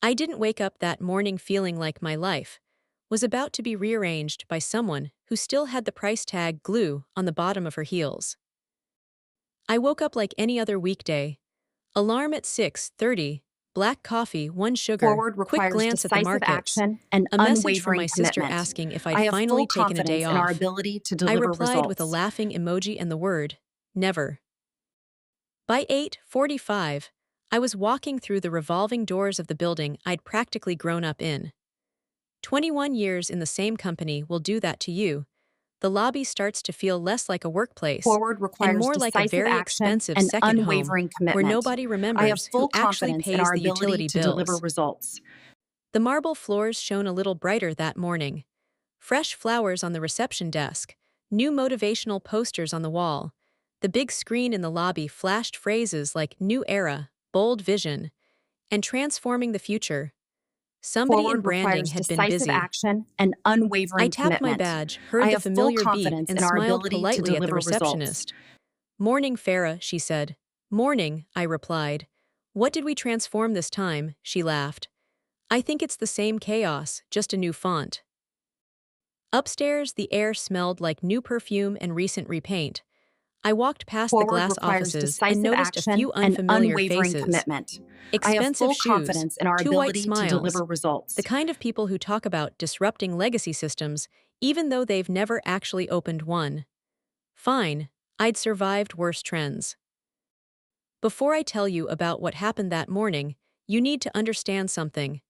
I didn't wake up that morning feeling like my life was about to be rearranged by someone who still had the price tag glue on the bottom of her heels. I woke up like any other weekday. Alarm at 6:30, black coffee, one sugar, Forward quick requires glance at the decisive markets, action and a message from unwavering my sister commitment. asking if I'd I have finally full taken a day confidence in our off. ability to I deliver replied with a results. laughing emoji and the word, never. By 8:45, I was walking through the revolving doors of the building I'd practically grown up in. 21 years in the same company will do that to you. The lobby starts to feel less like a workplace Forward and requires more like a decisive very action expensive and second home unwavering where commitment. nobody I have remembers who full actually confidence in pays our the ability utility to deliver bills. results. The marble floors shone a little brighter that morning. Fresh flowers on the reception desk, new motivational posters on the wall. The big screen in the lobby flashed phrases like new era, bold vision, and transforming the future. Somebody in Forward branding requires had been decisive busy. action and I unwavering tapped my commitment. badge, I heard the have full familiar beep, confidence and in our smiled ability to politely at the deliver results. receptionist. Morning, Farah, she said. Morning, I replied. What did we transform this time? She laughed. I think it's the same chaos, just a new font. Upstairs, the air smelled like new perfume and recent repaint. I walked past the Forward glass requires offices and decisive noticed a action few and unfamiliar unwavering faces. commitment. I have Expensive full shoes, confidence in our two white ability to smiles, deliver the results. kind of people who talk about disrupting legacy systems even though they've never actually opened one. Fine, I'd survived worse trends. Before I tell you about what happened that morning, you need to understand something.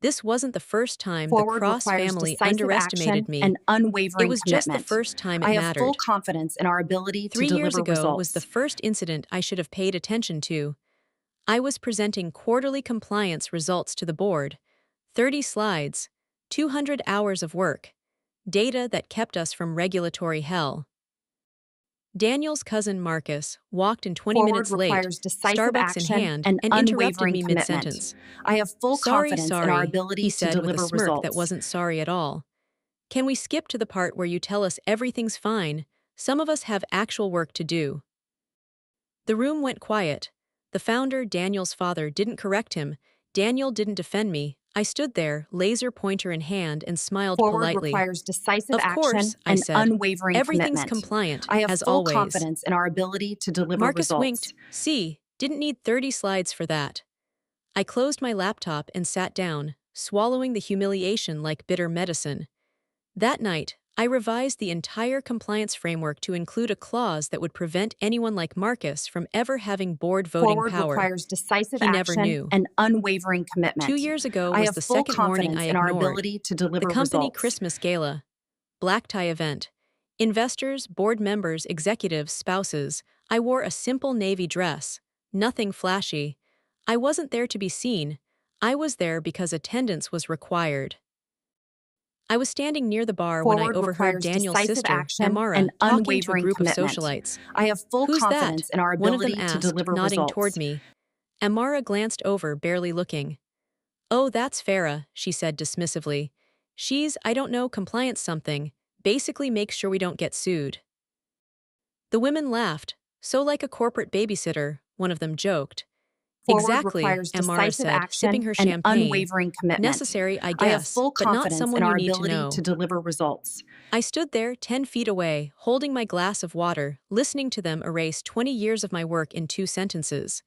This wasn't the first time the Forward Cross requires family decisive underestimated action me. and It unwavering was just the commitment. first time it I have full mattered. confidence in our ability to 3 years deliver ago was the results. first incident I should have paid attention to. I was presenting quarterly compliance results to the board. 30 slides, 200 hours of work, data that kept us from regulatory hell. Daniel's cousin Marcus walked in 20 Forward minutes late, requires decisive Starbucks in action hand, and and interrupted unwavering me commitment. mid-sentence. I have full Sorry, confidence in our sorry, he ability to said with a deliver smirk that results. wasn't sorry at all. Can we skip to the part where you tell us everything's fine? Some of us have actual work to do. The room went quiet. The founder, Daniel's father, didn't correct him. Daniel didn't defend me. I stood there, laser pointer in hand, and smiled Forward politely. requires decisive Of action course, I and said. unwavering Everything's commitment. compliant, I have as full always. confidence in our ability to deliver Marcus winked. results. See, didn't need 30 slides for that. I closed my laptop and sat down, swallowing the humiliation like bitter medicine. That night, I revised the entire compliance framework to include a clause that would prevent anyone like Marcus from ever having board voting Forward power. requires decisive He never action knew. and unwavering 2 commitment. years ago I was have the full second warning I confidence in our ignored. ability to The deliver company results. Christmas gala, black tie event. Investors, board members, executives, spouses. I wore a simple navy dress. Nothing flashy. I wasn't there to be seen. I was there because attendance was required. I was standing near the bar when I Forward overheard requires Daniel's decisive sister, action Amara, and talking to a unwavering group of commitment. socialites. I have full Who's that? confidence in our One of them ability to asked, deliver nodding toward results. me. Amara glanced over, barely looking. Oh, that's Farah, she said dismissively. She's, I don't know, compliance something. Basically makes sure we don't get sued. The women laughed. So like a corporate babysitter, one of them joked. Forward Exactly, requires Amara decisive said, sipping action her and champagne. unwavering commitment. Necessary, I I have guess, full but not confidence in someone you our need to ability to know. deliver results. I stood there 10 feet away, holding my glass of water, listening to them erase 20 years of my work in 2 sentences.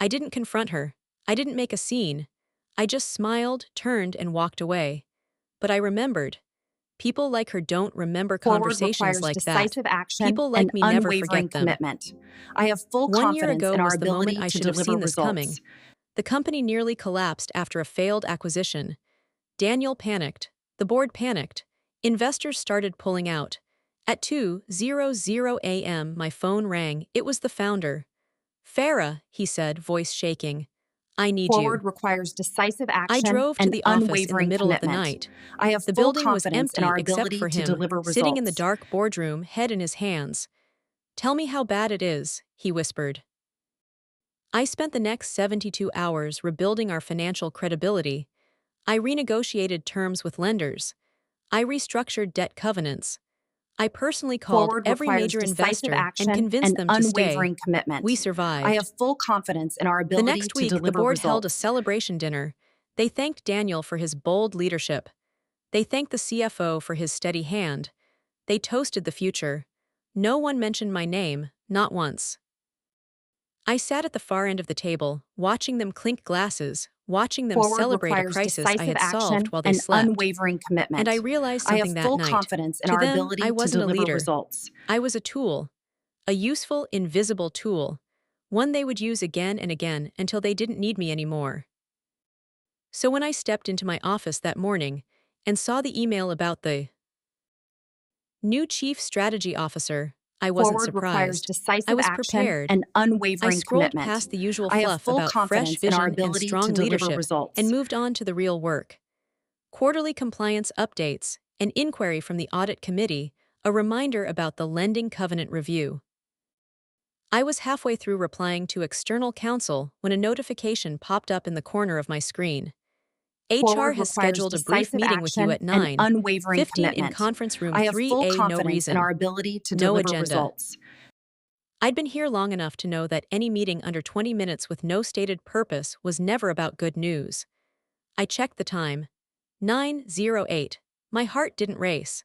I didn't confront her. I didn't make a scene. I just smiled, turned, and walked away. But I remembered. People like her don't remember Forward conversations requires like that. decisive action People and like me never unwavering forget them. commitment. I have full 1 year confidence ago in our was the moment ability I to should have deliver seen this results. coming. The company nearly collapsed after a failed acquisition. Daniel panicked. The board panicked. Investors started pulling out. At 2:00 a.m., my phone rang. It was the founder. Farah, he said, voice shaking. I need you. Forward requires decisive I action drove to and the office in the unwavering middle of the commitment. night. I have The full building was confidence in empty our except ability for to him, deliver sitting in the results. dark boardroom, head in his hands. Tell me how bad it is, he whispered. I spent the next 72 hours rebuilding our financial credibility. I renegotiated terms with lenders. I restructured debt covenants. I personally called Forward every requires major decisive investor and action convinced and them to stay. unwavering commitment. We I survived. have full confidence in our The ability next to week, the deliver board held a results. celebration dinner. They thanked Daniel for his bold leadership. They thanked the CFO for his steady hand. They toasted the future. No one mentioned my name, not once. I sat at the far end of the table, watching them clink glasses, watching them Forward celebrate a requires crisis I decisive had solved action while they and slept. unwavering And I commitment. realized I have something that full night. confidence in To our them, I ability to wasn't a deliver leader. results. I was a tool. A useful, invisible tool. One they would use again and again until they didn't need me anymore. So when I stepped into my office that morning and saw the email about the new Chief Strategy Officer, I wasn't Forward requires surprised. I decisive was action prepared. and I unwavering scrolled commitment. past the usual I have fluff full about fresh confidence in our vision and ability to strong deliver leadership and results. moved on to the real work. Quarterly compliance updates, an inquiry from the Audit Committee, a reminder about the lending covenant review. I was halfway through replying to external counsel when a notification popped up in the corner of my screen. HR Forward has requires scheduled a brief decisive meeting with you action at and 9:15 unwavering in commitment. conference room I have full 3A. No confidence in reason. our ability to No deliver agenda. results. I'd been here long enough to know that any meeting under 20 minutes with no stated purpose was never about good news. I checked the time. 9:08. My heart didn't race.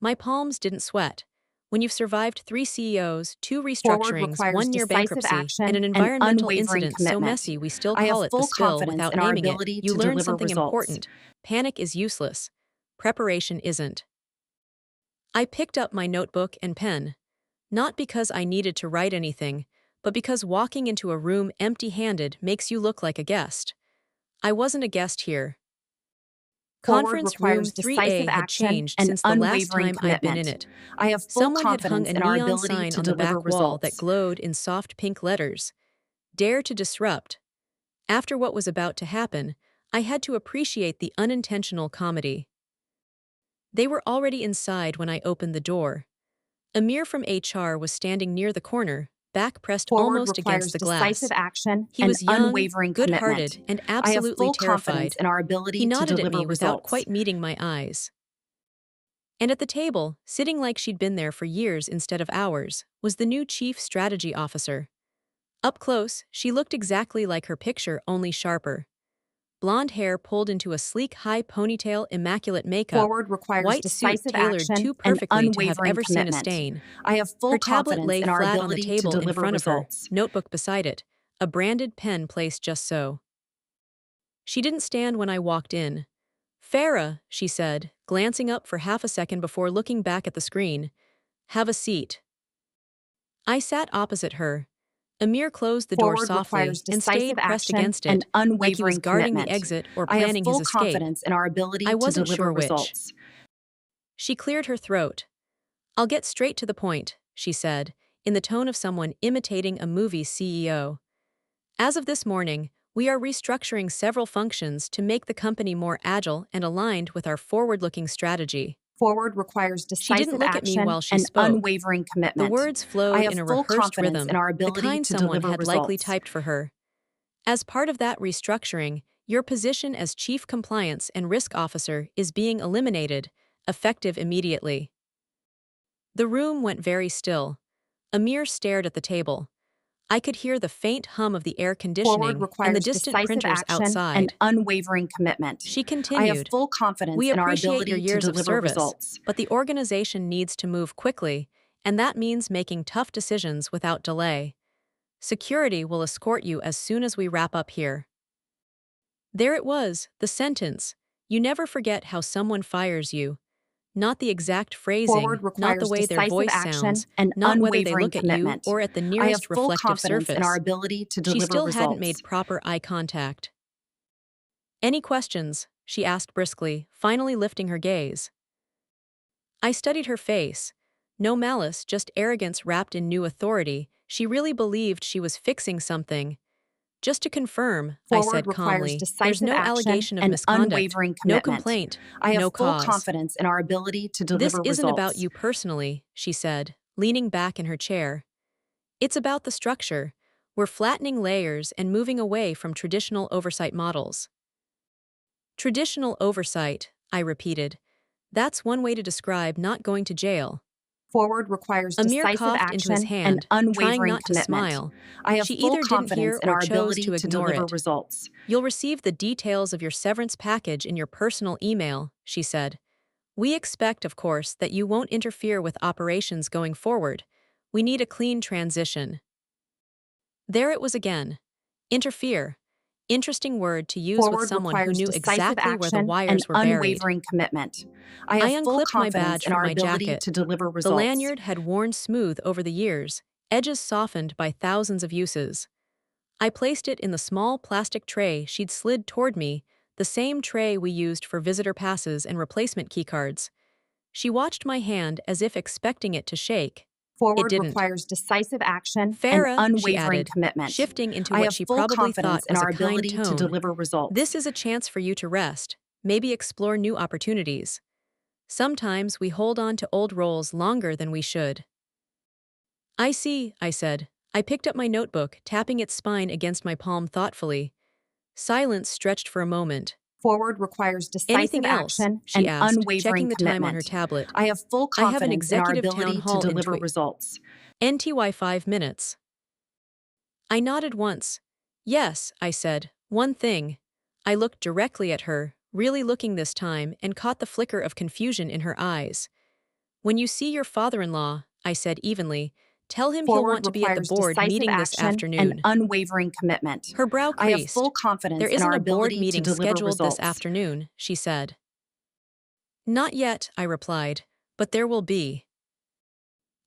My palms didn't sweat. When you've survived 3 CEOs, 2 Forward restructurings, requires 1 near decisive bankruptcy, and action an and environmental unwavering incident so commitment. messy we still I have call it the full spill confidence without in our naming it, ability you to learn deliver something results. important. Panic is useless. Preparation isn't. I picked up my notebook and pen. Not because I needed to write anything, but because walking into a room empty-handed makes you look like a guest. I wasn't a guest here. Forward Conference room requires decisive 3A had action changed and since the last unwavering time I'd been in commitment. it. I have full Someone had hung confidence a in our neon ability sign to on the deliver back wall that results. glowed in soft pink letters. Dare to disrupt. After what was about to happen, I had to appreciate the unintentional comedy. They were already inside when I opened the door. Amir from HR was standing near the corner, back pressed Forward almost against requires the decisive glass. action He and was young, unwavering commitment. good-hearted, and I have absolutely full confidence terrified. in our He ability to nodded at deliver me without results. quite meeting my eyes. And at the table, sitting like she'd been there for years instead of hours, was the new Chief Strategy Officer. Up close, she looked exactly like her picture, only sharper. Blonde hair pulled into a sleek high ponytail, immaculate makeup, Forward requires white suit decisive tailored action too and perfectly to have unwavering ever seen a commitment. stain. I have Her full tablet confidence lay in our flat on the ability to table in deliver front of her, results. notebook beside it, a branded pen placed just so. She didn't stand when I walked in. Farah, she said, glancing up for half a second before looking back at the screen. Have a seat. I sat opposite her. Amir closed the door Forward requires softly and decisive stayed pressed action against and it, like he was unwavering guarding the commitment. exit or I have planning his full escape. confidence in our ability I to wasn't deliver sure which. results. She cleared her throat. I'll get straight to the point, she said, in the tone of someone imitating a movie CEO. As of this morning, we are restructuring several functions to make the company more agile and aligned with our forward-looking strategy. Forward requires She didn't decisive look at me action while she and spoke. unwavering The commitment. words I flowed have in a full rehearsed confidence in rhythm, our the ability kind to someone deliver had likely results. typed for her. As part of that restructuring, your position as Chief Compliance and Risk Officer is being eliminated, effective immediately. The room went very still. Amir stared at the table. I could hear the faint hum of the air Forward conditioning and the requires distant decisive printers action and outside. unwavering commitment. She I have continued, full confidence we in our appreciate your ability to years of deliver service, results. but the organization needs to move quickly, and that means making tough decisions without delay. Security will escort you as soon as we wrap up here. There it was, the sentence. You never forget how someone fires you. Not the exact phrasing, Forward not the requires way their decisive voice action sounds, and not whether they unwavering look at you commitment. or at the I have nearest full reflective confidence in our surface. ability to She deliver still hadn't made results. proper eye contact. Any questions? She asked briskly, finally lifting her gaze. I studied her face. No malice, just arrogance wrapped in new authority. She really believed she was fixing something. Just to confirm, I Forward said requires calmly, there's decisive no action allegation of and misconduct, unwavering no commitment. complaint, I have no full cause. confidence in our ability to This deliver isn't about results. you personally, she said, leaning back in her chair. It's about the structure. We're flattening layers and moving away from traditional oversight models. Traditional oversight, I repeated. That's one way to describe not going to jail. Forward requires Amir decisive coughed into his action and hand, trying unwavering not to commitment. smile. I have She full either didn't confidence hear in or our chose ability to to ignore deliver it. results. You'll receive the details of your severance package in your personal email, she said. We expect, of course, that you won't interfere with operations going forward. We need a clean transition. There it was again. Interfere. Interesting word to use with Forward someone who requires knew decisive exactly where the action and wires were buried. unwavering commitment. I I have full unclipped my confidence badge in from our my ability jacket. to deliver The results. lanyard had worn smooth over the years, edges softened by thousands of uses. I placed it in the small plastic tray she'd slid toward me, the same tray we used for visitor passes and replacement keycards. She watched my hand as if expecting it to shake. It Forward didn't. requires decisive action and Farah, she unwavering added, commitment. shifting into I what have she full probably confidence thought in was a our kind ability to tone. deliver results. This is a chance for you to rest, maybe explore new opportunities. Sometimes we hold on to old roles longer than we should. I see, I said. I picked up my notebook, tapping its spine against my palm thoughtfully. Silence stretched for a moment. Forward requires decisive Anything else? action She and asked, unwavering checking the time on her commitment. tablet. I have full I have an confidence in our executive town ability to hall in deliver results. NTY 5 minutes. I nodded once. Yes, I said. One thing. I looked directly at her, really looking this time, and caught the flicker of confusion in her eyes. When you see your father-in-law, I said evenly, tell him he'll Forward want to be at the requires board decisive meeting this action and afternoon. unwavering commitment. Her brow I have full creased. There confidence in isn't our a board ability to meeting deliver scheduled this results. afternoon, she said. Not yet, I replied, but there will be.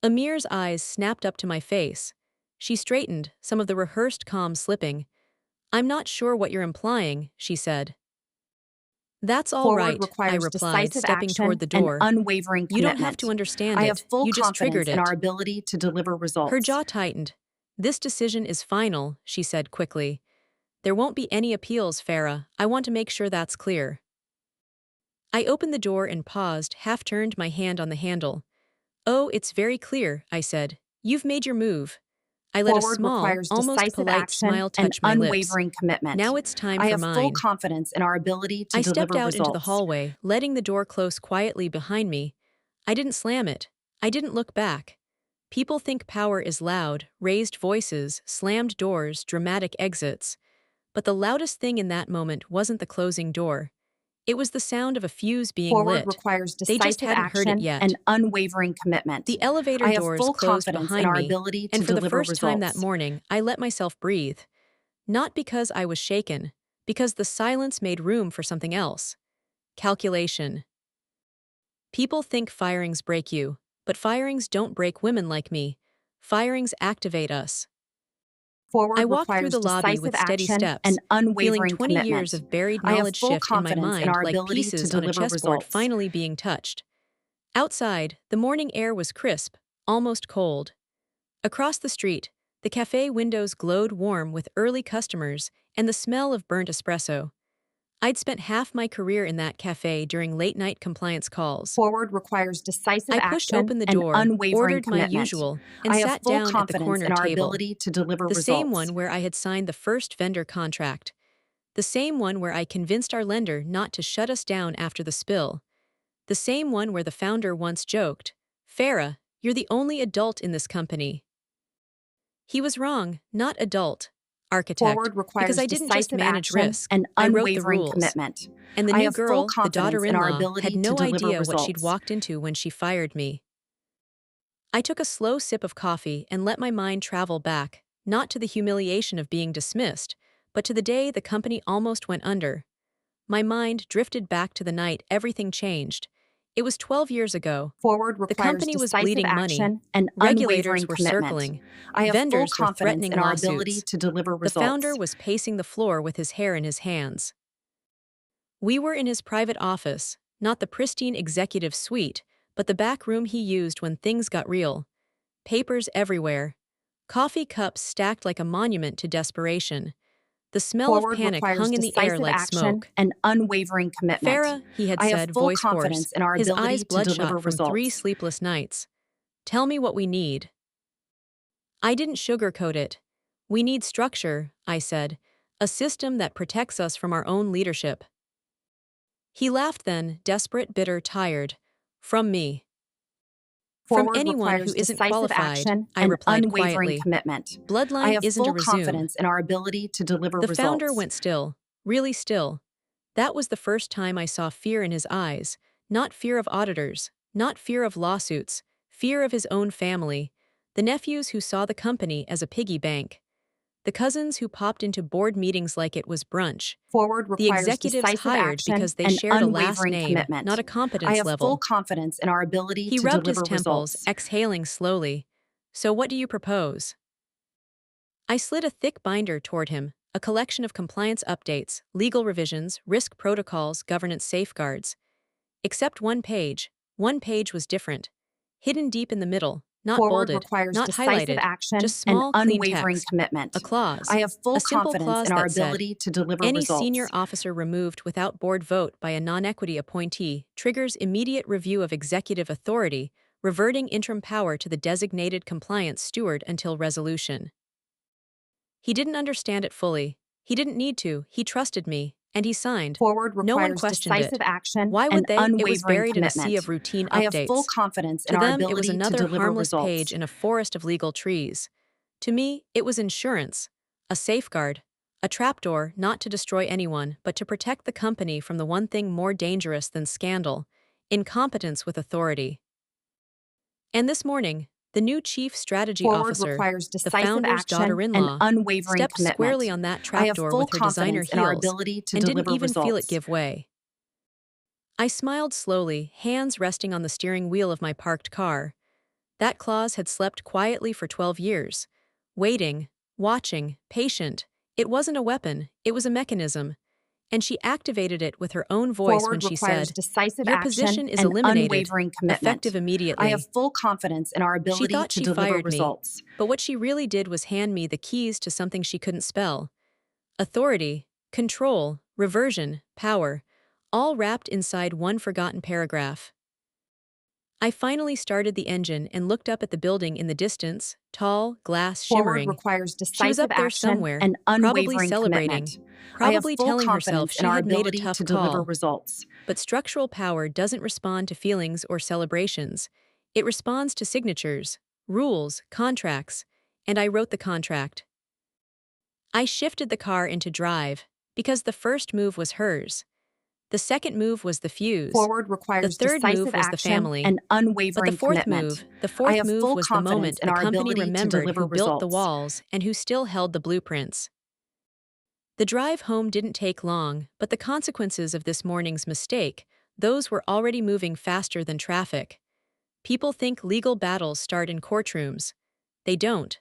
Amir's eyes snapped up to my face. She straightened, some of the rehearsed calm slipping. I'm not sure what you're implying, she said. That's all Forward right, I requires replied, decisive stepping action toward the and door. unwavering You don't have to commitment. understand I have it, full you just confidence triggered in our it. ability to deliver Her results. jaw tightened. This decision is final, she said quickly. There won't be any appeals, Farah. I want to make sure that's clear. I opened the door and paused, half-turned my hand on the handle. Oh, it's very clear, I said. You've made your move. I let a Forward small, requires almost decisive polite action smile and touch my lips. unwavering commitment. Now it's time I for have full mine. confidence in our ability to I stepped deliver out into the results. hallway, letting the door close quietly behind me. I didn't slam it. I didn't look back. People think power is loud, raised voices, slammed doors, dramatic exits. But the loudest thing in that moment wasn't the closing door. It was the sound of a fuse being Forward lit. requires They just decisive hadn't heard it action yet. and unwavering commitment. The elevator I have doors full closed confidence in behind our me, ability to and for the deliver first time that results. morning, I let myself breathe. Not because I was shaken, because the silence made room for something else. Calculation. People think firings break you, but firings don't break women like me. Firings activate us. I Forward walked through requires the lobby decisive with steady action and steps, feeling unwavering 20 years commitment. of buried I have knowledge full shift in my confidence in mind our like ability to pieces on a deliver chessboard results. finally being touched. Outside, the morning air was crisp, almost cold. Across the street, the cafe windows glowed warm with early customers and the smell of burnt espresso. I'd spent half my career in that cafe during late-night compliance calls. Forward requires decisive I pushed action open the and door, unwavering ordered my commitment. usual, and I have sat full down at the confidence corner in our table. ability to deliver The same results. one where I had signed the first vendor contract. The same one where I convinced our lender not to shut us down after the spill. The same one where the founder once joked, Farah, you're the only adult in this company. He was wrong, not adult, architect, Forward because requires I didn't just decisive manage action risk, and I wrote the unwavering rules. commitment. And the I new have full girl, the confidence in our daughter-in-law, had ability to no deliver idea what she'd results. walked into when she fired me. I took a slow sip of coffee and let my mind travel back, not to the humiliation of being dismissed, but to the day the company almost went under. My mind drifted back to the night everything changed. It was 12 years ago. Forward The requires company was decisive bleeding money. action and Regulators unwavering were commitment. circling. I have full Vendors were confidence threatening in our ability lawsuits. to deliver The founder results. was pacing the floor with his hair in his hands. We were in his private office, not the pristine executive suite, but the back room he used when things got real. Papers everywhere. Coffee cups stacked like a monument to desperation. The smell of Forward panic requires hung in the air decisive like action smoke. and unwavering commitment. Farah, he had I have said, full voice hoarse, confidence in our his eyes ability to deliver bloodshot from 3 results. sleepless nights. Tell me what we need. I didn't sugarcoat it. We need structure, I said, a system that protects us from our own leadership. He laughed then, desperate, bitter, tired. From me. From Forward anyone who requires isn't decisive qualified, action I and replied unwavering quietly. commitment. I Bloodline have isn't a full resume. confidence in our ability to deliver The founder results. went still, really still. That was the first time I saw fear in his eyes, not fear of auditors, not fear of lawsuits, fear of his own family, the nephews who saw the company as a piggy bank, the cousins who popped into board meetings like it was brunch, Forward the requires executives decisive hired action because they and shared a last unwavering name, not commitment. a I competence have full level. confidence in our ability He to rubbed his deliver temples, results. exhaling slowly. So what do you propose? I slid a thick binder toward him, a collection of compliance updates, legal revisions, risk protocols, governance safeguards. Except one page. One page was different. Hidden deep in the middle, not Forward bolded, requires not decisive highlighted, action just and small, clean unwavering text. A commitment. clause. I have full A simple confidence in clause our that said, ability to deliver any senior results. officer removed without board vote by a non-equity appointee triggers immediate review of executive authority, reverting interim power to the designated compliance steward until resolution. He didn't understand it fully. He didn't need to. He trusted me, and he signed. Forward No one requires questioned decisive it. action Why and would they? It was unwavering buried in a sea commitment. of routine I have full updates. confidence in To our them, it was ability to another deliver harmless page results. in a forest of legal trees. To me, it was insurance, a safeguard, a trapdoor not to destroy anyone but to protect the company from the one thing more dangerous than scandal: incompetence with authority. And this morning, the new chief strategy Forward officer, requires the decisive founder's action and daughter-in-law, unwavering stepped squarely commitment. on that I have trapdoor full with her designer confidence in our heels ability to and didn't deliver even feel it results. give way. I smiled slowly, hands resting on the steering wheel of my parked car. That clause had slept quietly for 12 years. Waiting, watching, patient. It wasn't a weapon, it was a mechanism. And she activated it with her own voice when Forward she requires said, decisive "Your action position is and eliminated, unwavering effective commitment. I have immediately." full confidence in our She ability thought to she deliver fired me, results. but what she really did was hand me the keys to something she couldn't spell. Authority, control, reversion, power, all wrapped inside one forgotten paragraph. I finally started the engine and looked up at the building in the distance, tall, glass Forward shimmering. requires She was decisive up there action somewhere, and probably unwavering celebrating, commitment. I have probably full telling herself confidence in she our had made a ability tough to deliver call. results. But structural power doesn't respond to feelings or celebrations. It responds to signatures, rules, contracts, and I wrote the contract. I shifted the car into drive, because the first move was hers. The second move was the fuse. Forward The requires third move decisive was the action family. and But the unwavering fourth commitment. move, the I fourth have move full was the confidence moment in the our company ability to remembered deliver who built the results. walls and who still held the blueprints. The drive home didn't take long, but the consequences of this morning's mistake, those were already moving faster than traffic. People think legal battles start in courtrooms. They don't.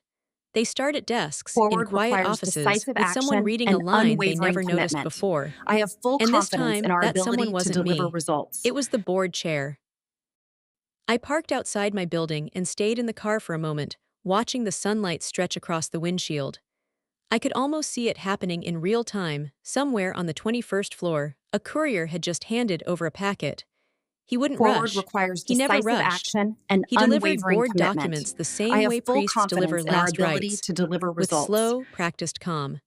They start at desks, in Forward quiet requires offices, decisive with someone action reading a and line they unwavering never noticed commitment. before. I have full And this confidence in time, our that someone ability to wasn't deliver me. results. It was the board chair. I parked outside my building and stayed in the car for a moment, watching the sunlight stretch across the windshield. I could almost see it happening in real time. Somewhere on the 21st floor, a courier had just handed over a packet. He wouldn't Forward rush. requires He never decisive rushed. action and He delivered unwavering board commitment. documents the I same have way full priests deliver confidence in our last ability rites, to deliver with results. slow, practiced calm.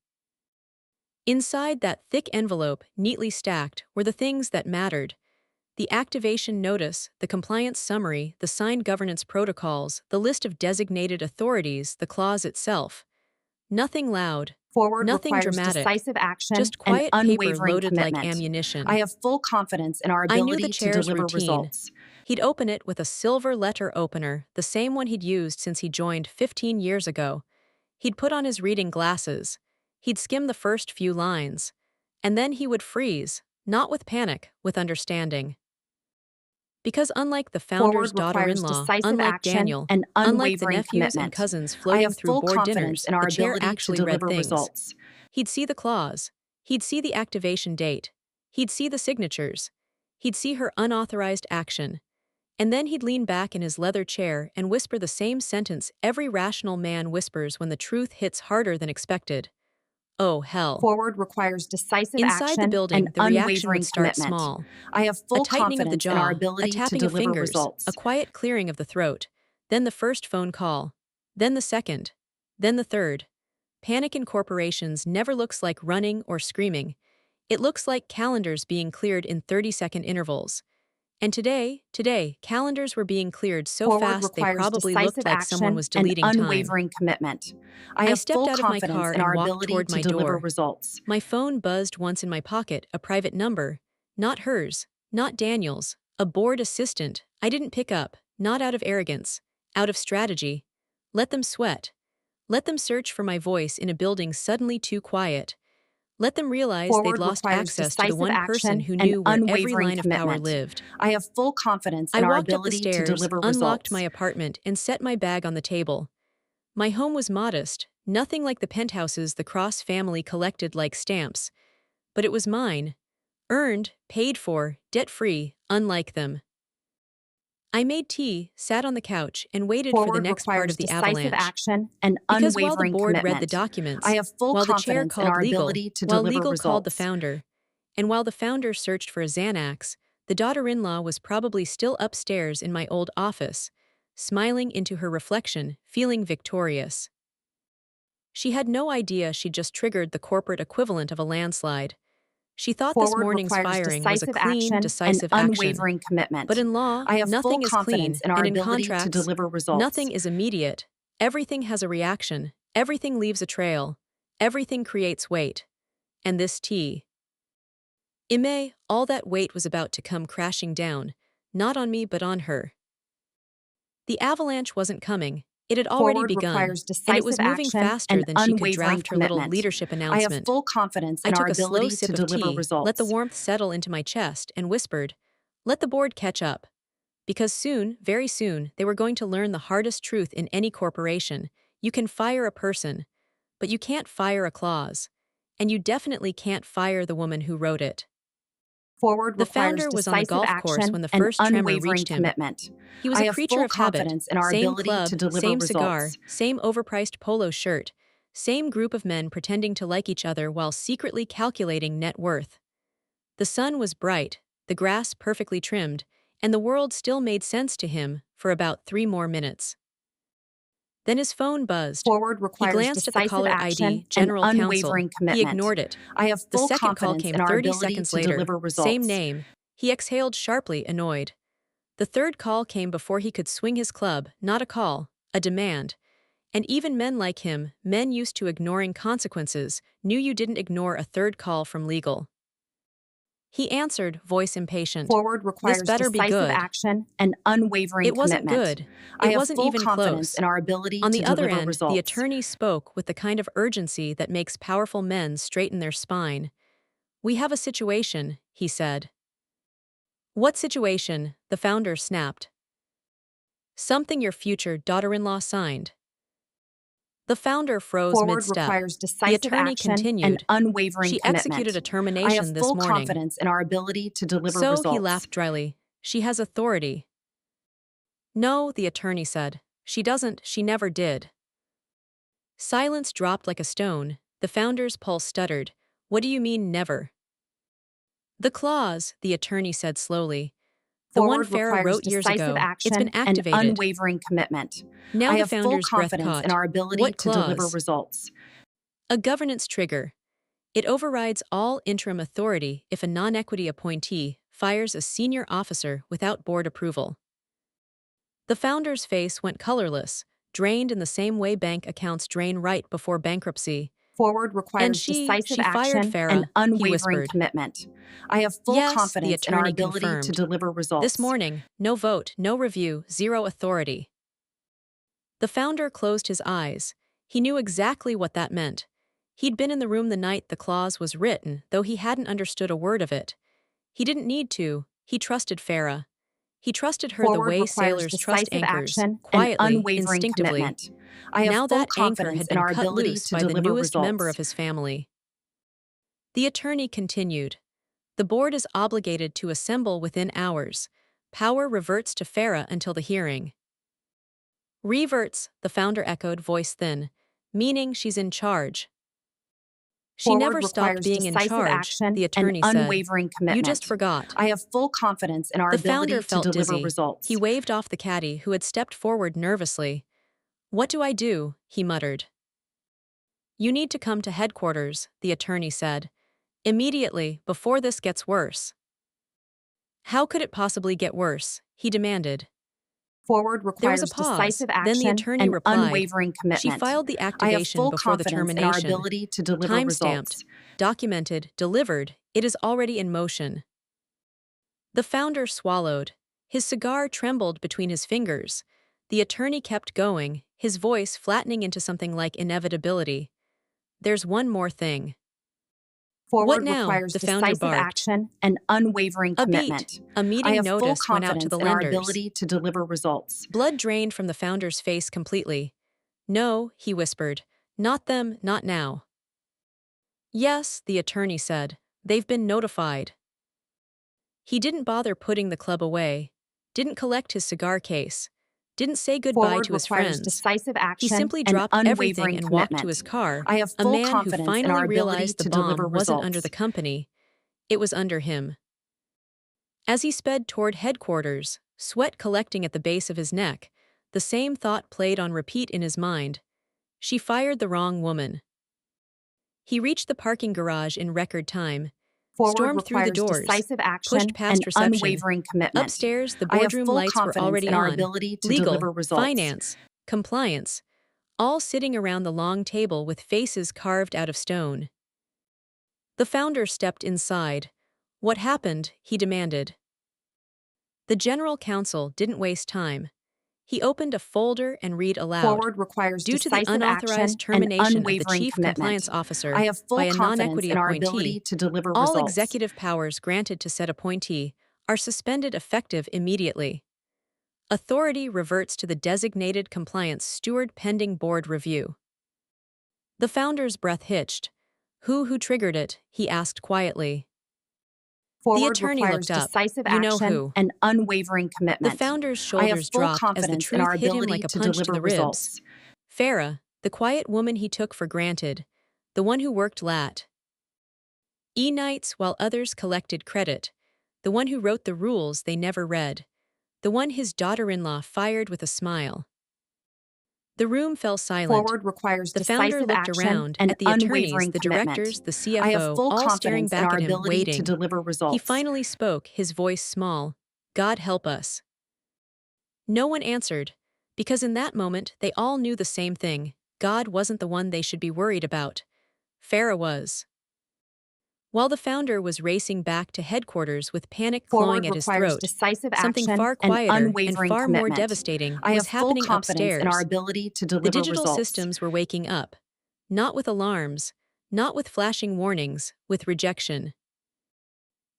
Inside that thick envelope, neatly stacked, were the things that mattered: the activation notice, the compliance summary, the signed governance protocols, the list of designated authorities, the clause itself. Nothing loud, Forward nothing requires dramatic, decisive action just and quiet paper unwavering loaded like commitment. I ammunition. have full confidence in our I knew the ability to chair's deliver routine. results. He'd open it with a silver letter opener, the same one he'd used since he joined 15 years ago. He'd put on his reading glasses. He'd skim the first few lines. And then he would freeze, not with panic, with understanding. Because unlike the founder's Forward requires daughter-in-law, decisive unlike action Daniel, and unlike the unwavering nephews and commitment. cousins I floating have through full board confidence dinners, in our the chair ability to actually read deliver things. results. He'd see the clause. He'd see the activation date. He'd see the signatures. He'd see her unauthorized action. And then he'd lean back in his leather chair and whisper the same sentence every rational man whispers when the truth hits harder than expected. Oh, hell. Forward requires decisive Inside the action and building, the reaction would unwavering start commitment. small. I have A full tightening of the confidence in our jaw, a ability to tapping of deliver fingers, a results. quiet clearing of the throat, then the first phone call, then the second, then the third. Panic in corporations never looks like running or screaming. It looks like calendars being cleared in 30-second intervals. And today, calendars were being cleared so Forward fast they requires probably looked decisive like someone action was and deleting time. unwavering commitment. I I have stepped full out of my confidence car in and our walked ability toward to my deliver door. results. My phone buzzed once in my pocket, a private number. Not hers, not Daniel's, a board assistant. I didn't pick up, not out of arrogance, out of strategy. Let them sweat. Let them search for my voice in a building suddenly too quiet. Let them realize they'd Forward lost requires access to the decisive one person action who and knew where every unwavering line of power commitment. lived. I have full confidence I in our walked up the ability to stairs, deliver unlocked my results. apartment, and set my bag on the table. My home was modest, nothing like the penthouses the Cross family collected like stamps. But it was mine. Earned, paid for, debt-free, unlike them. I made tea, sat on the couch, and waited for the Forward next part requires of the decisive avalanche. action and Because while the unwavering board read the commitment. I documents, have full while the chair confidence in called our legal, ability to while deliver legal called the results. founder, and while the founder searched for a Xanax, the daughter-in-law was probably still upstairs in my old office, smiling into her reflection, feeling victorious. She had no idea she'd just triggered the corporate equivalent of a landslide. She thought this Forward morning's requires firing was a decisive clean, action and decisive action. unwavering But commitment. in law, I have full nothing is confidence clean, in our and in ability to contracts, deliver results. nothing is immediate. Everything has a reaction, everything leaves a trail, everything creates weight. And this tea. In May, all that weight was about to come crashing down, not on me but on her. The avalanche wasn't coming, it had already Forward begun, requires and it was decisive moving action faster and than she could unwavering draft her little commitment. leadership I have announcement. full confidence I in our took a slow ability sip to of deliver tea, let the results. warmth settle into my chest, and whispered, "Let the board catch up." Because soon, very soon, they were going to learn the hardest truth in any corporation. You can fire a person, but you can't fire a clause. And you definitely can't fire the woman who wrote it. Forward The requires founder was on the decisive golf course action when the and first tremor unwavering reached him. commitment. He was I a have creature full of habit, confidence in our same ability club, to deliver same results. cigar, same overpriced polo shirt, same group of men pretending to like each other while secretly calculating net worth. The sun was bright, the grass perfectly trimmed, and the world still made sense to him for about 3 more minutes. Then his phone buzzed. Forward He requires glanced at the decisive caller action ID, and General Counsel. unwavering He commitment. ignored it. I have The full second call confidence came in our 30 ability seconds to later. deliver Same results. name. He exhaled sharply, annoyed. The third call came before he could swing his club, not a call, a demand. And even men like him, men used to ignoring consequences, knew you didn't ignore a third call from legal. He answered, voice impatient. Forward This requires better be decisive good. action and unwavering It wasn't commitment. good. I It have wasn't full even confidence close. in our ability On to the other deliver end, the results. attorney spoke with the kind of urgency that makes powerful men straighten their spine. "We have a situation," he said. "What situation?" the founder snapped. "Something your future daughter-in-law signed." The founder froze Forward mid-step. requires The decisive attorney action and continued. unwavering "She executed commitment. a I have termination this full morning." confidence in our ability to deliver So he results. laughed dryly. "She has authority." "No," the attorney said. "She doesn't, she never did." Silence dropped like a stone. The founder's pulse stuttered. "What do you mean, never?" "The clause," the attorney said slowly. "The one Forward Farah requires wrote years decisive ago. It's been action and activated." unwavering commitment. Now I the have full founder's breath confidence in caught. our ability What to deliver clause? results. A governance trigger. It overrides all interim authority if a non-equity appointee fires a senior officer without board approval. The founder's face went colorless, drained in the same way bank accounts drain right before bankruptcy. Forward "And requires decisive she fired action and Farah," he unwavering whispered. commitment. I have full "Yes," the confidence in our attorney ability to confirmed. deliver "This results. morning, no vote, no review, zero authority." The founder closed his eyes. He knew exactly what that meant. He'd been in the room the night the clause was written, though he hadn't understood a word of it. He didn't need to. He trusted Farah. He trusted her the Forward way requires sailors trust decisive anchors, action and quietly, unwavering instinctively. commitment. I have Now full that anchor confidence had in been our cut ability loose to by the deliver newest member results. of his family. The attorney continued. "The board is obligated to assemble within hours. Power reverts to Farah until the hearing." "Reverts," the founder echoed, voice thin. "Meaning she's in charge." "She Forward never stopped requires being in decisive charge," action the and attorney said. unwavering "You just commitment. forgot." I have full confidence in our The founder ability to felt deliver dizzy. He results. waved off the caddy who had stepped forward nervously. "What do I do?" he muttered. "You need to come to headquarters," the attorney said. "Immediately, before this gets worse." How could it possibly get worse? He demanded. Forward There was a requires pause. decisive Then the action attorney and replied. unwavering She commitment. filed the I have activation full before the confidence in our termination. ability to deliver Time-stamped, results. documented, delivered, it is already in motion. The founder swallowed. His cigar trembled between his fingers. The attorney kept going, his voice flattening into something like inevitability. There's one more thing. What Forward now? requires The founder decisive barked. action and unwavering A beat. commitment. A I meeting have full notice went out to confidence the in our lenders. ability to deliver results. Blood drained from the founder's face completely. No, he whispered. Not them, not now. Yes, the attorney said. They've been notified. He didn't bother putting the club away, didn't collect his cigar case, didn't say goodbye Forward to his requires friends. decisive He action simply and dropped everything unwavering and walked to commitment. his car, I have a full man who confidence in finally our ability realized the to deliver bomb wasn't under results. the company, it was under him. As he sped toward headquarters, sweat collecting at the base of his neck, the same thought played on repeat in his mind. She fired the wrong woman. He reached the parking garage in record time, Forward stormed through the requires doors, decisive pushed action past and reception. unwavering commitment. Upstairs, the I have boardroom full lights were confidence already in our on. ability to Legal, deliver results. finance, compliance, all sitting around the long table with faces carved out of stone. The founder stepped inside. What happened? He demanded. The general counsel didn't waste time. He opened a folder and read aloud. Forward requires Due to the decisive unauthorized action and termination of the unwavering chief commitment. compliance officer I have full by a confidence non-equity in our appointee, ability to deliver all results. executive powers granted to said appointee are suspended effective immediately. Authority reverts to the designated compliance steward pending board review. The founder's breath hitched. Who triggered it? He asked quietly. Forward The attorney requires looked up. decisive You know action who. and unwavering The commitment. founder's I have shoulders full dropped as the confidence in truth our hit him ability like a to punch to deliver the ribs. results. Farah, the quiet woman he took for granted, the one who worked lat. E-nights while others collected credit, the one who wrote the rules they never read, the one his daughter-in-law fired with a smile. The room fell silent. Forward requires The founder decisive looked action around and at the attorneys, unwavering the commitment. directors, the I have CFO, full all staring confidence in back our at him, ability waiting. to deliver results. He finally spoke, his voice small. God help us. No one answered, because in that moment they all knew the same thing. God wasn't the one they should be worried about. Farah was. While the founder was racing back to headquarters with panic clawing Forward at his requires throat, decisive something action far and quieter and unwavering far more commitment. devastating I was have full happening confidence in our upstairs. ability to The deliver digital results. systems were waking up. Not with alarms, not with flashing warnings, with rejection.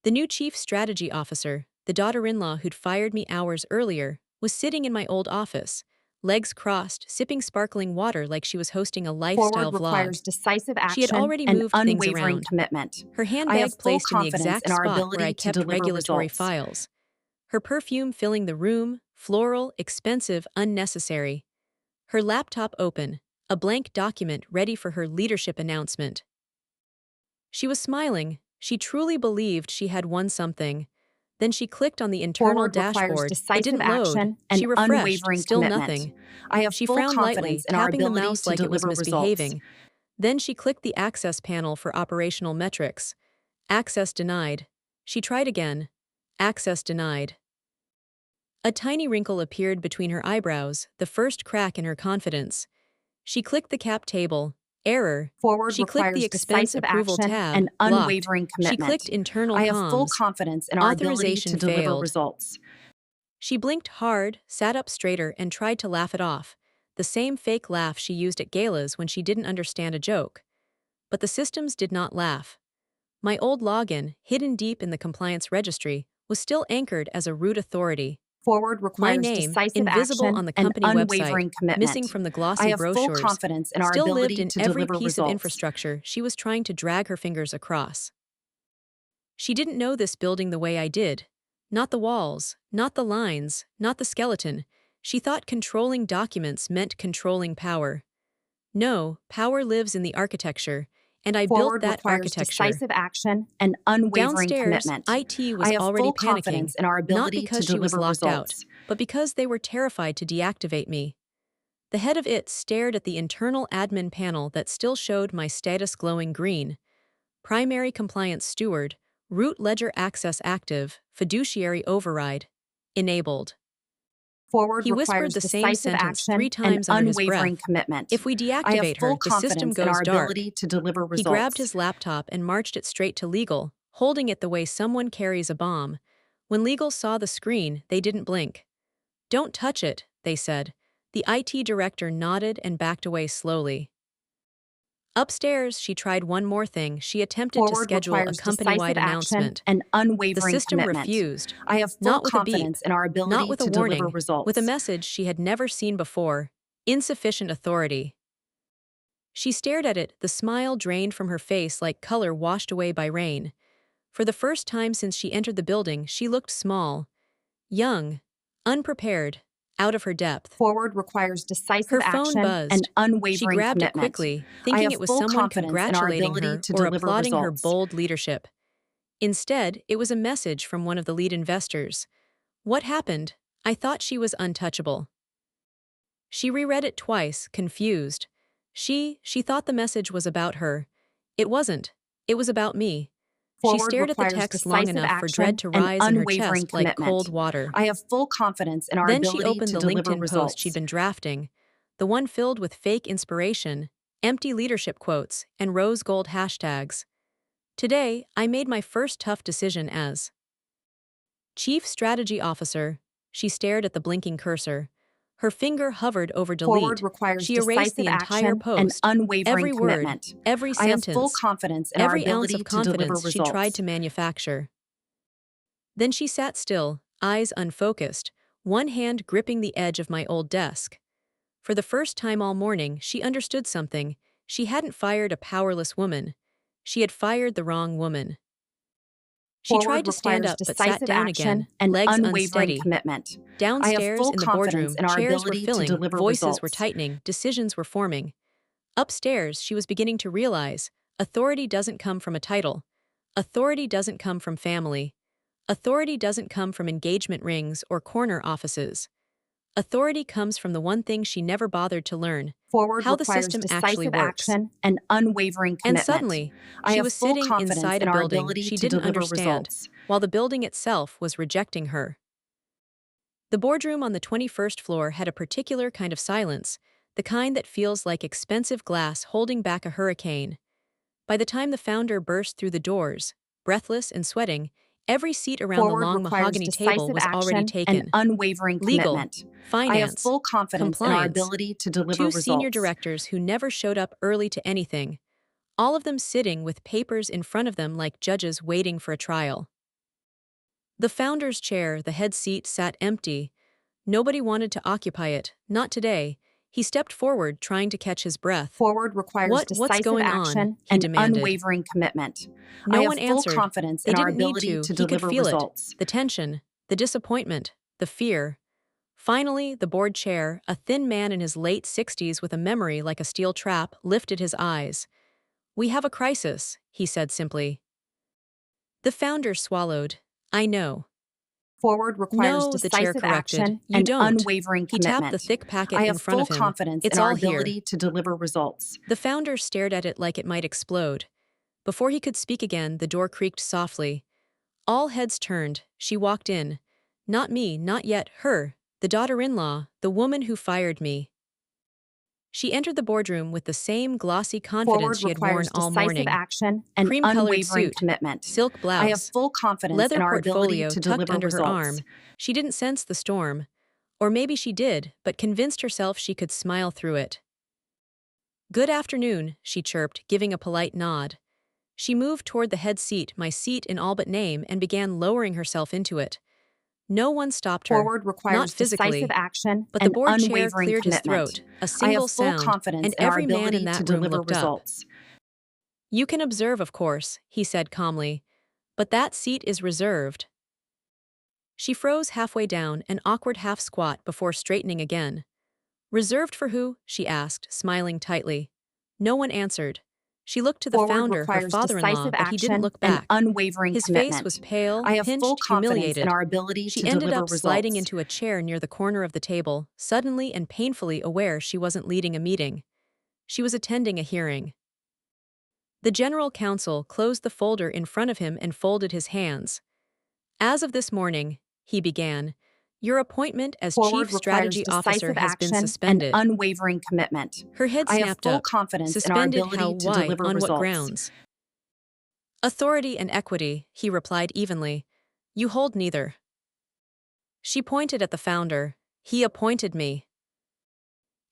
The new chief strategy officer, the daughter-in-law who'd fired me hours earlier, was sitting in my old office, legs crossed, sipping sparkling water like she was hosting a lifestyle Forward requires vlog. decisive She had action already and moved things unwavering around. commitment. Her I have handbag full placed in the confidence exact in our spot where ability I to kept deliver regulatory results. files. Her perfume filling the room, floral, expensive, unnecessary. Her laptop open, a blank document ready for her leadership announcement. She was smiling. She truly believed she had won something. Then she clicked on the internal Forward requires dashboard. It decisive didn't load. action and She refreshed, unwavering still commitment. nothing. I have She full frowned confidence lightly, in our tapping the ability mouse to like it was deliver results. misbehaving. Then she clicked the access panel for operational metrics. Access denied. She tried again. Access denied. A tiny wrinkle appeared between her eyebrows, the first crack in her confidence. She clicked the cap table. Error. Forward She clicked the requires expense decisive approval action tab. and Locked. unwavering She commitment. clicked internal I have full comms. confidence in our ability Authorization to deliver failed. results. She blinked hard, sat up straighter, and tried to laugh it off. The same fake laugh she used at galas when she didn't understand a joke. But the systems did not laugh. My old login, hidden deep in the compliance registry, was still anchored as a root authority. Forward My requires name, decisive invisible action on the and company unwavering website, commitment. missing from the I glossy have full brochures, confidence in our still lived ability in to every deliver piece of results. infrastructure she was trying to drag her fingers across. She didn't know this building the way I did. Not the walls, not the lines, not the skeleton. She thought controlling documents meant controlling power. No, power lives in the architecture, and I built Forward that requires architecture. decisive action and unwavering Downstairs, commitment. IT was I have already full panicking, confidence in our not ability because to she was deliver locked out, results. but because they were terrified to deactivate me. The head of it stared at the internal admin panel that still showed my status glowing green. Primary compliance steward, Root ledger access active, fiduciary override. Enabled. Forward He whispered requires the same decisive sentence 3 action and times under his unwavering breath. commitment. If we I have deactivate full her, the system confidence in goes our dark. ability to deliver He grabbed results. his laptop and marched it straight to legal, holding it the way someone carries a bomb. When legal saw the screen, they didn't blink. "Don't touch it," they said. The IT director nodded and backed away slowly. Upstairs, she tried one more thing. She attempted to Forward schedule a requires company-wide decisive action announcement. and The unwavering system commitment. refused. I have full Not with a beep, confidence in our not ability with a to deliver warning, with a results. message she had never seen before. Insufficient authority. She stared at it, the smile drained from her face like color washed away by rain. For the first time since she entered the building, she looked small, young, unprepared, out of her depth. Forward requires decisive Her phone action and buzzed. She unwavering grabbed it commitment. quickly, I thinking have it was full someone confidence in our congratulating ability her to or deliver applauding her results. bold leadership. Instead, it was a message from one of the lead investors. "What happened? I thought she was untouchable." She reread it twice, confused. She thought the message was about her. It wasn't. It was about me. She Forward stared at the requires text long decisive enough for dread action to and rise in her unwavering chest like cold commitment. water. I have full confidence in our Then she ability opened to the deliver LinkedIn post she'd results. been drafting, the one filled with fake inspiration, empty leadership quotes, and rose gold hashtags. "Today, I made my first tough decision as Chief Strategy Officer." She stared at the blinking cursor. Her finger hovered over Forward delete. requires She erased the decisive entire action and post, unwavering every word, commitment. every I have full sentence, confidence in our every ounce ability of to deliver confidence she tried results. to manufacture. Then she sat still, eyes unfocused, one hand gripping the edge of my old desk. For the first time all morning, she understood something. She hadn't fired a powerless woman. She had fired the wrong woman. She tried Forward to stand requires up but sat decisive down action again, and legs unwavering unsteady. commitment. I have Downstairs full in the confidence boardroom, in our chairs were ability to filling, deliver voices were results. tightening, decisions were forming. Upstairs, she was beginning to realize authority doesn't come from a title. Authority doesn't come from family. Authority doesn't come from engagement rings or corner offices. Authority comes from the one thing she never bothered to learn: Forward how the requires system actually decisive works. action and unwavering And commitment. suddenly, I she have was full sitting confidence inside a in our building ability she to didn't deliver understand, results. while the building itself was rejecting her. The boardroom on the 21st floor had a particular kind of silence, the kind that feels like expensive glass holding back a hurricane. By the time the founder burst through the doors, breathless and sweating, every seat around the Forward long requires mahogany table decisive was already action and taken. unwavering Legal, commitment. I have finance, full confidence in our compliance, ability to deliver 2 senior results. directors who never showed up early to anything, all of them sitting with papers in front of them like judges waiting for a trial. The founder's chair, the head seat, sat empty. Nobody wanted to occupy it, not today. He stepped forward, trying to catch his breath. Forward requires What's decisive going on?" action he and demanded. unwavering commitment. I No have one full answered. confidence They in our didn't need ability to. to He could deliver feel it. results. The tension, the disappointment, the fear. Finally, the board chair, a thin man in his late 60s with a memory like a steel trap, lifted his eyes. "We have a crisis," he said simply. The founder swallowed. "I know." Forward requires "No," the chair decisive corrected. action "You and don't." unwavering He tapped the commitment. thick packet I in have front full of him. confidence "It's in our all here." ability to deliver results. The founder stared at it like it might explode. Before he could speak again, the door creaked softly. All heads turned. She walked in. Not me, not yet, her, the daughter-in-law, the woman who fired me. She entered the boardroom with the same glossy confidence Forward she had worn requires all decisive morning. action and Cream-colored unwavering suit, commitment. silk I have blouse, full confidence leather in our ability portfolio to tucked deliver under her results. arm. She didn't sense the storm. Or maybe she did, but convinced herself she could smile through it. "Good afternoon," she chirped, giving a polite nod. She moved toward the head seat, my seat in all but name, and began lowering herself into it. No one stopped her, Forward not requires decisive physically, action but the and board chair unwavering cleared his commitment. throat, a I have single full sound, confidence and in our every man in ability to that room deliver looked up. results. "You can observe, of course," he said calmly, "but that seat is reserved." She froze halfway down, an awkward half-squat before straightening again. "Reserved for who?" she asked, smiling tightly. No one answered. She looked to the Forward founder, her requires father-in-law, decisive but he didn't action look and back. unwavering His face was commitment. pale, I have full pinched, confidence in humiliated. our ability She to ended deliver up sliding results. into a chair near the corner of the table, suddenly and painfully aware she wasn't leading a meeting. She was attending a hearing. The general counsel closed the folder in front of him and folded his hands. As of this morning, he began, your appointment as Forward Chief requires Strategy Officer decisive has been action and suspended. unwavering commitment. Her head I have snapped full up. confidence in our Suspended how? ability to Why? deliver On what results. grounds? Authority and equity, he replied evenly. You hold neither. She pointed at the founder. He appointed me.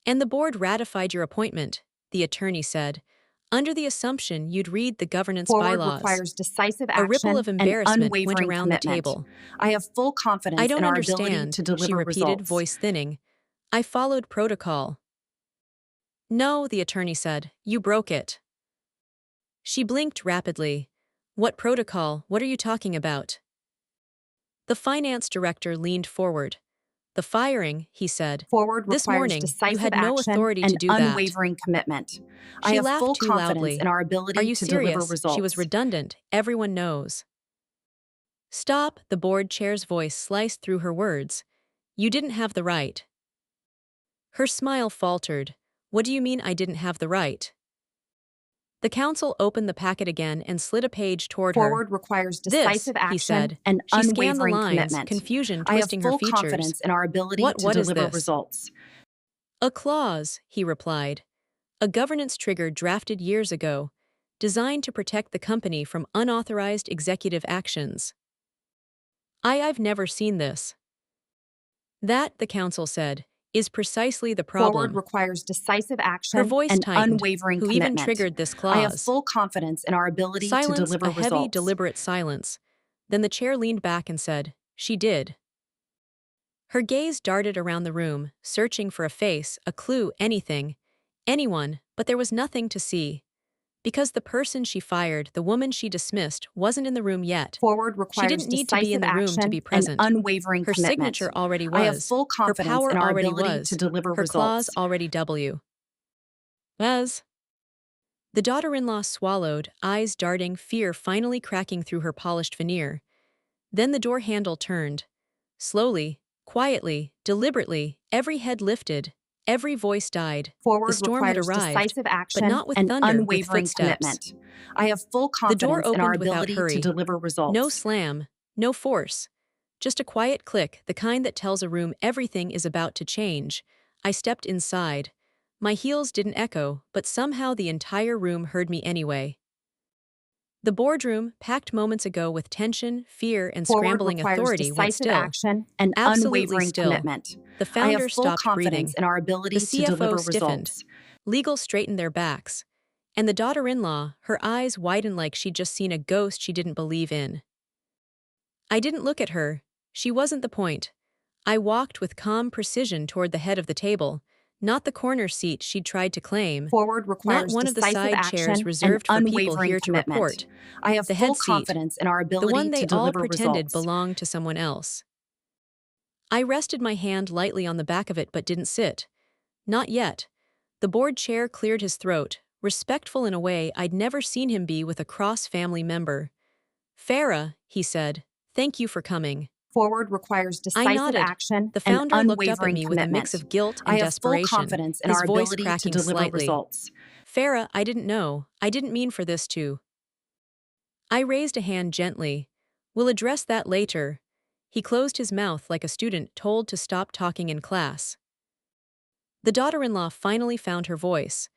And the board ratified your appointment, the attorney said, under the assumption you'd read the governance Forward bylaws. requires decisive A ripple of action and embarrassment went unwavering around the commitment. table. I have full I confidence don't in our ability understand, to she deliver repeated, results. voice thinning. I followed protocol. No, the attorney said, you broke it. She blinked rapidly. What protocol? What are you talking about? The finance director leaned forward. The firing, he said. Forward This requires morning, you decisive had no action authority and to do that. unwavering commitment. I She have laughed full too confidence loudly. in our Are ability you to deliver serious? results. She was redundant. Everyone knows. Stop, the board chair's voice sliced through her words. You didn't have the right. Her smile faltered. What do you mean I didn't have the right? The counsel opened the packet again and slid a page toward her. Forward requires This, decisive he action said. and She scanned the unwavering lines, commitment. confusion I have twisting her full features. confidence in our ability to What is deliver this? results. A clause, he replied. A governance trigger drafted years ago, designed to protect the company from unauthorized executive actions. I've never seen this. That, the counsel said, is precisely the Forward problem. requires decisive Her action voice and tightened. unwavering Who commitment. even triggered this I have clause? full confidence in our ability to Silence, deliver a heavy, results. deliberate silence. Then the chair leaned back and said, she did. Her gaze darted around the room, searching for a face, a clue, anything. Anyone, but there was nothing to see. Because the person she fired, the woman she dismissed, wasn't in the room yet. Forward She requires didn't need to be in decisive the room to be action present. and unwavering Her commitment. signature already I have was. full Her confidence power in our already ability was. to deliver Her clause results. already was. The daughter-in-law swallowed, eyes darting, fear finally cracking through her polished veneer. Then the door handle turned. Slowly, quietly, deliberately, every head lifted, every voice died. Forward The storm had requires arrived, decisive but action not with and thunder, with unwavering footsteps. commitment. I have full The door confidence in our opened without ability to hurry. deliver results. No slam, no force. Just a quiet click, the kind that tells a room everything is about to change. I stepped inside. My heels didn't echo, but somehow the entire room heard me anyway. The boardroom, packed moments ago with tension, fear, and Forward scrambling requires authority, went decisive still. action and Absolutely unwavering still. commitment. The I have founder full stopped confidence breathing. in our The ability to CFO deliver stiffened. results. Legal straightened their backs. And the daughter-in-law, her eyes widened like she'd just seen a ghost she didn't believe in. I didn't look at her. She wasn't the point. I walked with calm precision toward the head of the table, not the corner seat she'd tried to claim, Forward not requires one of the decisive side chairs action and reserved for people unwavering here to commitment. report. I have The full head seat, confidence in our the ability one they to all deliver pretended results. belonged to someone else. I rested my hand lightly on the back of it but didn't sit. Not yet. The board chair cleared his throat, respectful in a way I'd never seen him be with a cross-family member. Farah, he said, thank you for coming. Forward requires I decisive nodded. action The and founder looked up at unwavering me with a commitment. mix of guilt and I have full desperation, confidence in his our voice ability to cracking deliver slightly. results. Farah, I didn't know. I didn't mean for this to. I raised a hand gently. We'll address that later. He closed his mouth like a student told to stop talking in class. The daughter-in-law finally found her voice.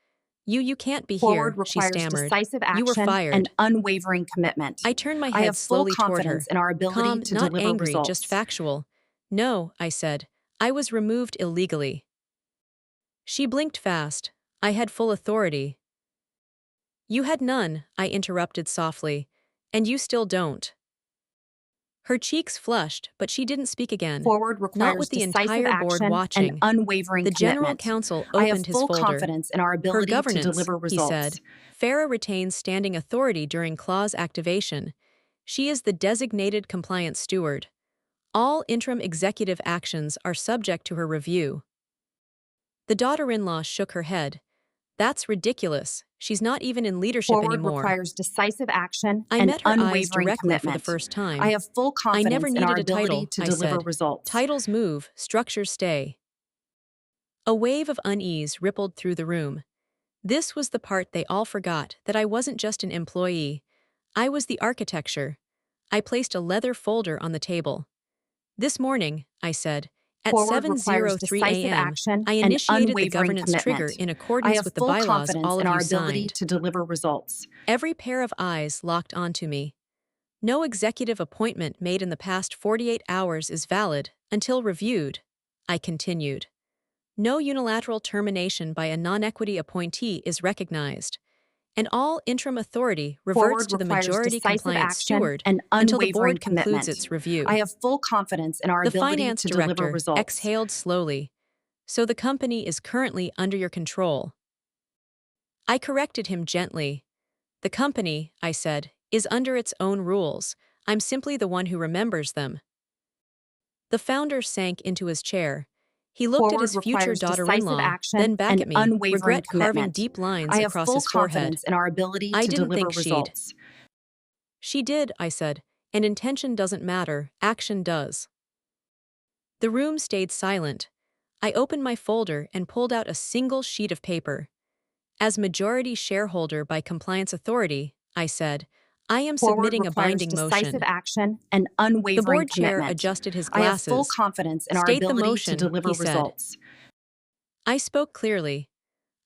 You can't be Forward here, she requires stammered. decisive You were action fired. and unwavering commitment. I turned my I head have full slowly toward her. confidence in our ability Calm, to not deliver angry, results. just factual. No, I said. I was removed illegally. She blinked fast. I had full authority. You had none, I interrupted softly. And you still don't. Her cheeks flushed, but she didn't speak again. Forward requires Not with the decisive entire board action watching. and unwavering The general commitment. counsel I have opened his full folder. confidence in our Her ability to governance, deliver he results. said. Farah retains standing authority during clause activation. She is the designated compliance steward. All interim executive actions are subject to her review. The daughter-in-law shook her head. That's ridiculous. She's not even in leadership Forward anymore. requires decisive action I and met her eyes unwavering directly for the commitment. first time. I have full I never confidence in our needed a ability title, to I deliver said. results. Titles move, structures stay. A wave of unease rippled through the room. This was the part they all forgot, that I wasn't just an employee. I was the architecture. I placed a leather folder on the table. This morning, I said, at Forward requires 7:03 decisive a.m., action I and initiated the unwavering governance trigger commitment. in I accordance have with the full bylaws confidence all in of our you ability signed. to deliver results. Every pair of eyes locked onto me. No executive appointment made in the past 48 hours is valid until reviewed, I continued. No unilateral termination by a non-equity appointee is recognized, and all interim authority reverts Forward to the requires majority decisive compliant action steward and until the unwavering board concludes commitment. its review. I have full confidence in our The ability finance to deliver director results. exhaled slowly. So the company is currently under your control. I corrected him gently. The company, I said, is under its own rules. I'm simply the one who remembers them. The founder sank into his chair. He looked at Forward his future requires decisive daughter-in-law, action then back and at me, unwavering regret carving commitment. deep lines I have across full his forehead. confidence in our ability I to didn't deliver think she'd. results. She did, I said, and intention doesn't matter, action does. The room stayed silent. I opened my folder and pulled out a single sheet of paper. As majority shareholder by compliance authority, I said, I am Forward submitting a requires binding decisive motion. action and The unwavering board chair commitment. adjusted his I have full glasses. confidence in our State the ability to motion, deliver he said. results. I spoke clearly.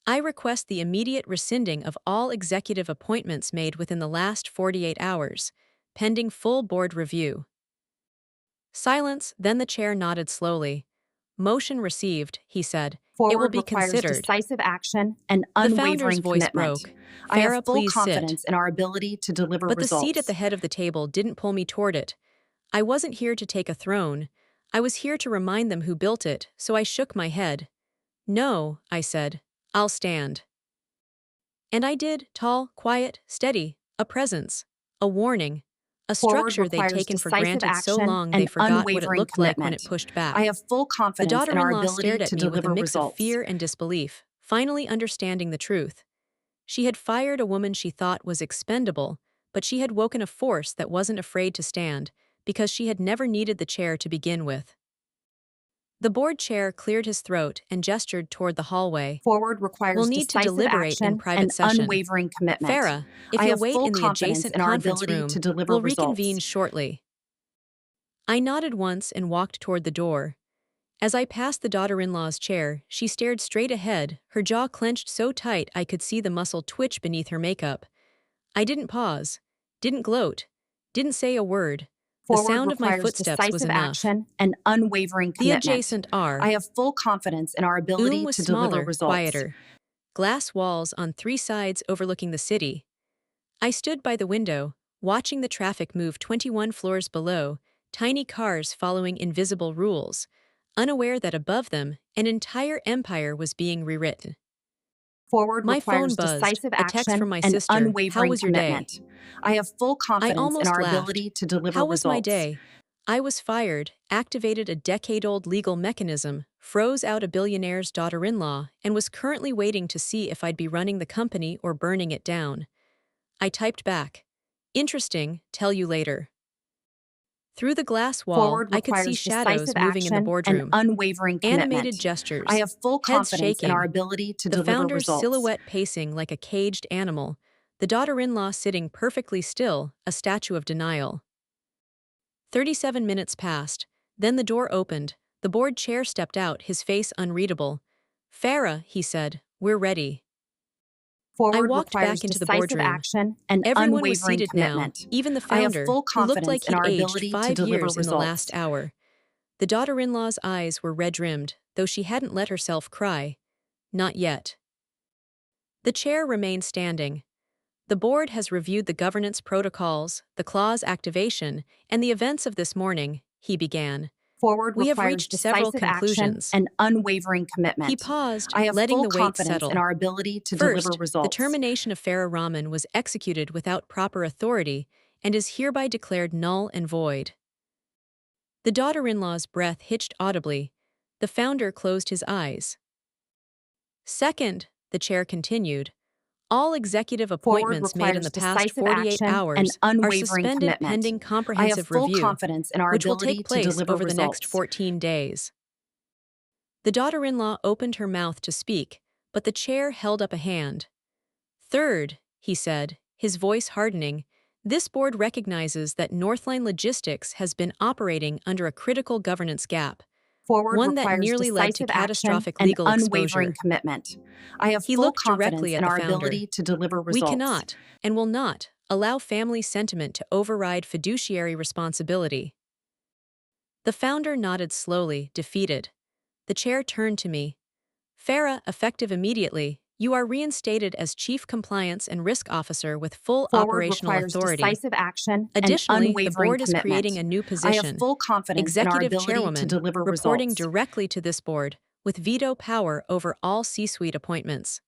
I request the immediate rescinding of all executive appointments made within the last 48 hours, pending full board review. Silence, then the chair nodded slowly. Motion received, he said. It will Forward be requires considered. decisive action and The founder's unwavering voice commitment. broke. I have Farah, full please sit. confidence in our ability to deliver But the results. seat at the head of the table didn't pull me toward it. I wasn't here to take a throne. I was here to remind them who built it, so I shook my head. No, I said. I'll stand. And I did, tall, quiet, steady, a presence, a warning, a Forward structure they'd requires taken for decisive granted so action long they and forgot what it unwavering looked like when it commitment. pushed back. I have full The confidence in our daughter-in-law ability stared at to me with a deliver mix of results. fear and disbelief, finally understanding the truth. She had fired a woman she thought was expendable, but she had woken a force that wasn't afraid to stand, because she had never needed the chair to begin with. The board chair cleared his throat and gestured toward the hallway. Forward requires We'll need to decisive deliberate in action private and session. unwavering commitment. Farah, if I you'll have wait full in the confidence adjacent in our conference ability room, to deliver we'll results. reconvene shortly. I nodded once and walked toward the door. As I passed the daughter-in-law's chair, she stared straight ahead, her jaw clenched so tight I could see the muscle twitch beneath her makeup. I didn't pause, didn't gloat, didn't say a word. The Forward sound of my requires footsteps was decisive enough. action and unwavering The commitment. adjacent R. I have full confidence in our ability Was to deliver smaller, results. quieter. Glass walls on 3 sides overlooking the city. I stood by the window, watching the traffic move 21 floors below, tiny cars following invisible rules, unaware that above them, an entire empire was being rewritten. Forward My phone requires buzzed, decisive a text action from my and sister. How unwavering was your day? commitment. I have full I confidence in almost our laughed. ability to deliver How was results. my day? I was fired, activated a decade-old legal mechanism, froze out a billionaire's daughter-in-law, and was currently waiting to see if I'd be running the company or burning it down. I typed back. Interesting, tell you later. Through the glass wall, Forward I could see requires shadows decisive moving in the action boardroom. and unwavering commitment. Animated gestures, I have full heads confidence in our shaking, ability to the deliver founder's results. silhouette pacing like a caged animal, the daughter-in-law sitting perfectly still, a statue of denial. 37 minutes passed, then the door opened, the board chair stepped out, his face unreadable. Farah, he said, we're ready. I Forward walked requires back into the decisive boardroom. action and Everyone was unwavering seated now, commitment. even the I have founder, full who looked confidence like in he'd our aged ability to 5 deliver years in the results. last hour. The daughter-in-law's eyes were red-rimmed, though she hadn't let herself cry. Not yet. The chair remained standing. The board has reviewed the governance protocols, the clause activation, and the events of this morning, he began. Forward We have requires reached several decisive action conclusions. and unwavering commitment. He paused, I have letting full the weight confidence settle. in our ability to First, deliver results. the termination of Farah Rahman was executed without proper authority and is hereby declared null and void. The daughter-in-law's breath hitched audibly. The founder closed his eyes. Second, the chair continued, all executive appointments made in the past decisive 48 action and hours are unwavering suspended commitment. pending I have comprehensive full review, confidence in our which will ability take to place deliver over the next results. 14 days. The daughter-in-law opened her mouth to speak, but the chair held up a hand. Third, he said, his voice hardening, this board recognizes that Northline Logistics has been operating under a critical governance gap, Forward one that requires nearly led to decisive action catastrophic and legal unwavering exposure. commitment. I have He full looked confidence directly at in the our founder. ability to deliver We results. cannot, and will not, allow family sentiment to override fiduciary responsibility. The founder nodded slowly, defeated. The chair turned to me. Farah, effective immediately, you are reinstated as Chief Compliance and Risk Officer with full Forward operational requires authority. decisive action Additionally, and the unwavering board is commitment. creating a new I position, have full confidence in our Executive ability to Chairwoman, deliver reporting results. directly to this board, with veto power over all C-suite appointments.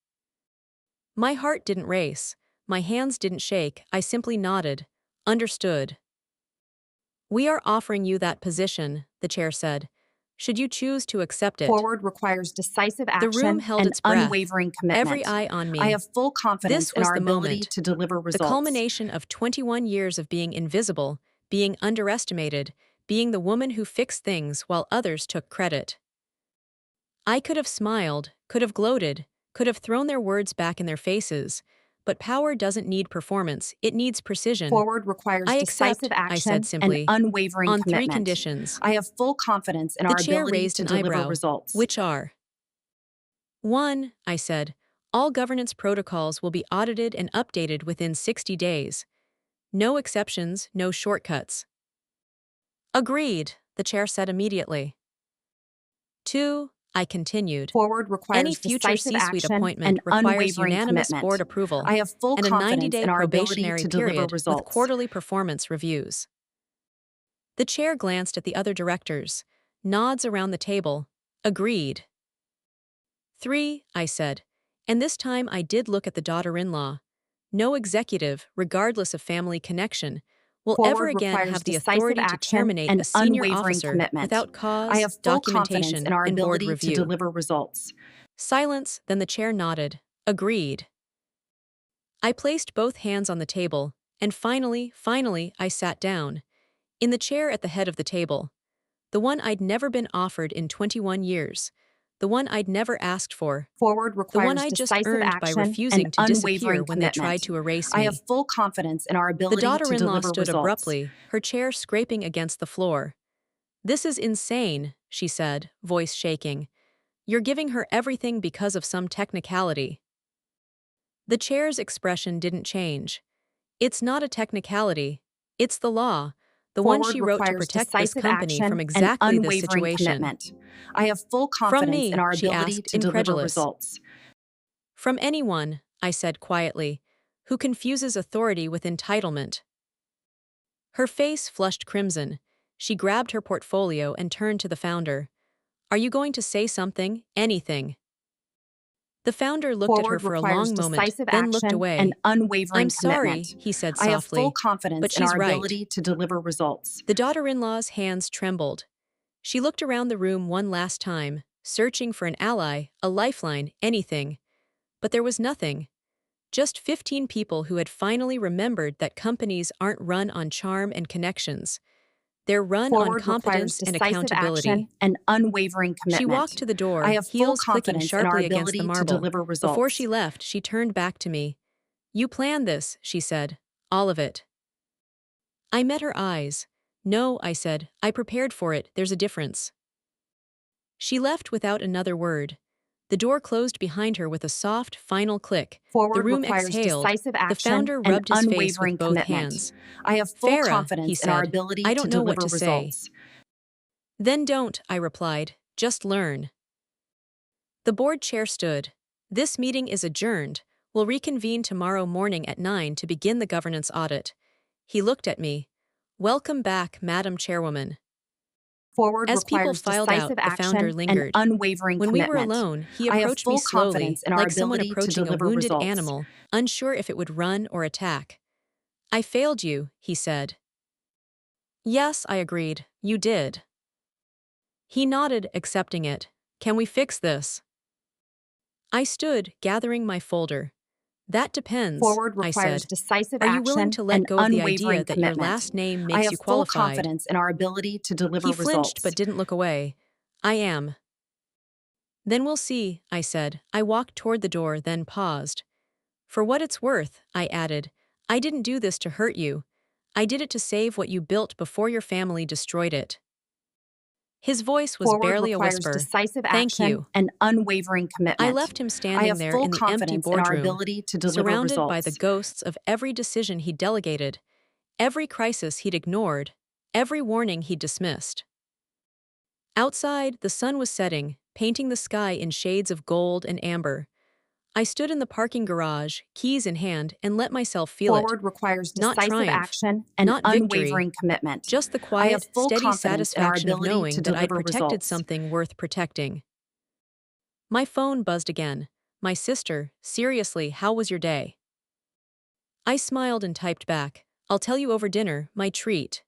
My heart didn't race, my hands didn't shake, I simply nodded. Understood. We are offering you that position, the chair said. Should you choose to accept it? Forward requires decisive The room action held and its breath, unwavering commitment. every eye on me. I have full confidence This in was our the ability moment, to deliver the results. culmination of 21 years of being invisible, being underestimated, being the woman who fixed things while others took credit. I could have smiled, could have gloated, could have thrown their words back in their faces, but power doesn't need performance, it needs precision. Forward requires I decisive accept, I said action simply, and unwavering on commitment. 3 conditions. I have full confidence in The our chair ability raised to an deliver eyebrow. results. Which are? 1, I said, all governance protocols will be audited and updated within 60 days. No exceptions, no shortcuts. Agreed, the chair said immediately. 2, I continued. Forward requires Any future decisive C-suite action appointment and requires unwavering unanimous commitment. board approval I have full and a confidence 90-day in our ability probationary to deliver period with results. quarterly performance reviews. The chair glanced at the other directors. Nods around the table. Agreed. 3, I said, and this time I did look at the daughter-in-law. No executive, regardless of family connection, will Forward ever again requires have the decisive authority to action terminate and a senior unwavering officer commitment. without cause, I have full confidence documentation, in our and board ability to review. deliver results. Silence, then the chair nodded. Agreed. I placed both hands on the table, and finally, I sat down. In the chair at the head of the table. The one I'd never been offered in 21 years. The one I'd never asked for. Forward The one requires I just decisive earned by action refusing and to disappear unwavering when they commitment. tried to erase I me. have full confidence in our The ability to daughter-in-law deliver stood results. abruptly, her chair scraping against the floor. This is insane, she said, voice shaking. You're giving her everything because of some technicality. The chair's expression didn't change. It's not a technicality. It's the law, the one Forward she wrote to requires protect this decisive company action from and exactly this unwavering situation. commitment. I have full From confidence in me, our she ability asked, to deliver incredulous. results. From anyone, I said quietly, who confuses authority with entitlement. Her face flushed crimson. She grabbed her portfolio and turned to the founder. Are you going to say something, anything? The founder looked at her Forward for a requires long moment, decisive then looked action away. and unwavering I'm sorry, commitment. he said I have full softly, confidence but in she's our right. ability to deliver results. The daughter-in-law's hands trembled. She looked around the room one last time, searching for an ally, a lifeline, anything. But there was nothing. Just 15 people who had finally remembered that companies aren't run on charm and connections. They're run on Forward requires competence and decisive accountability. action and unwavering commitment. She walked to the door, I have full heels clicking confidence in our sharply against the ability to marble. deliver results. Before she left, she turned back to me. You planned this, she said. All of it. I met her eyes. No, I said, I prepared for it, there's a difference. She left without another word. The door closed behind her with a soft, final click. Forward The room requires exhaled. decisive The action founder and rubbed his face unwavering with both commitment. hands. I have full Farah, he confidence in our said, ability I to don't know what deliver to say. results. Then don't, I replied. Just learn. The board chair stood. This meeting is adjourned. We'll reconvene tomorrow morning at 9 to begin the governance audit. He looked at me. Welcome back, Madam Chairwoman. Forward As people requires filed out, decisive the founder action lingered. and unwavering When commitment. we were alone, he I have approached me full slowly, confidence in our like someone ability to approaching a deliver wounded results. animal, unsure if it would run or attack. I failed you, he said. Yes, I agreed. You did. He nodded, accepting it. Can we fix this? I stood, gathering my folder. That depends, Forward I requires said. decisive Are you action willing to let and go of the unwavering idea that your commitment. last name I makes have you full qualified? confidence in our ability to deliver He flinched results. but didn't look away. I am. Then we'll see, I said. I walked toward the door, then paused. For what it's worth, I added, I didn't do this to hurt you. I did it to save what you built before your family destroyed it. His voice was Forward barely a requires whisper. decisive Thank action you. and unwavering commitment. I left him I standing have there full in the empty confidence in our boardroom, ability to deliver surrounded by the results. ghosts of every decision he delegated, every crisis he'd ignored, every warning he'd dismissed. Outside, the sun was setting, painting the sky in shades of gold and amber. I stood in the parking garage, keys in hand, and let myself feel it. Forward requires Not decisive triumph, action and not victory, unwavering commitment. just the I have quiet, full steady confidence in our satisfaction of ability to knowing that I'd deliver protected results. something worth protecting. My phone buzzed again. My sister, seriously, how was your day? I smiled and typed back, I'll tell you over dinner, my treat.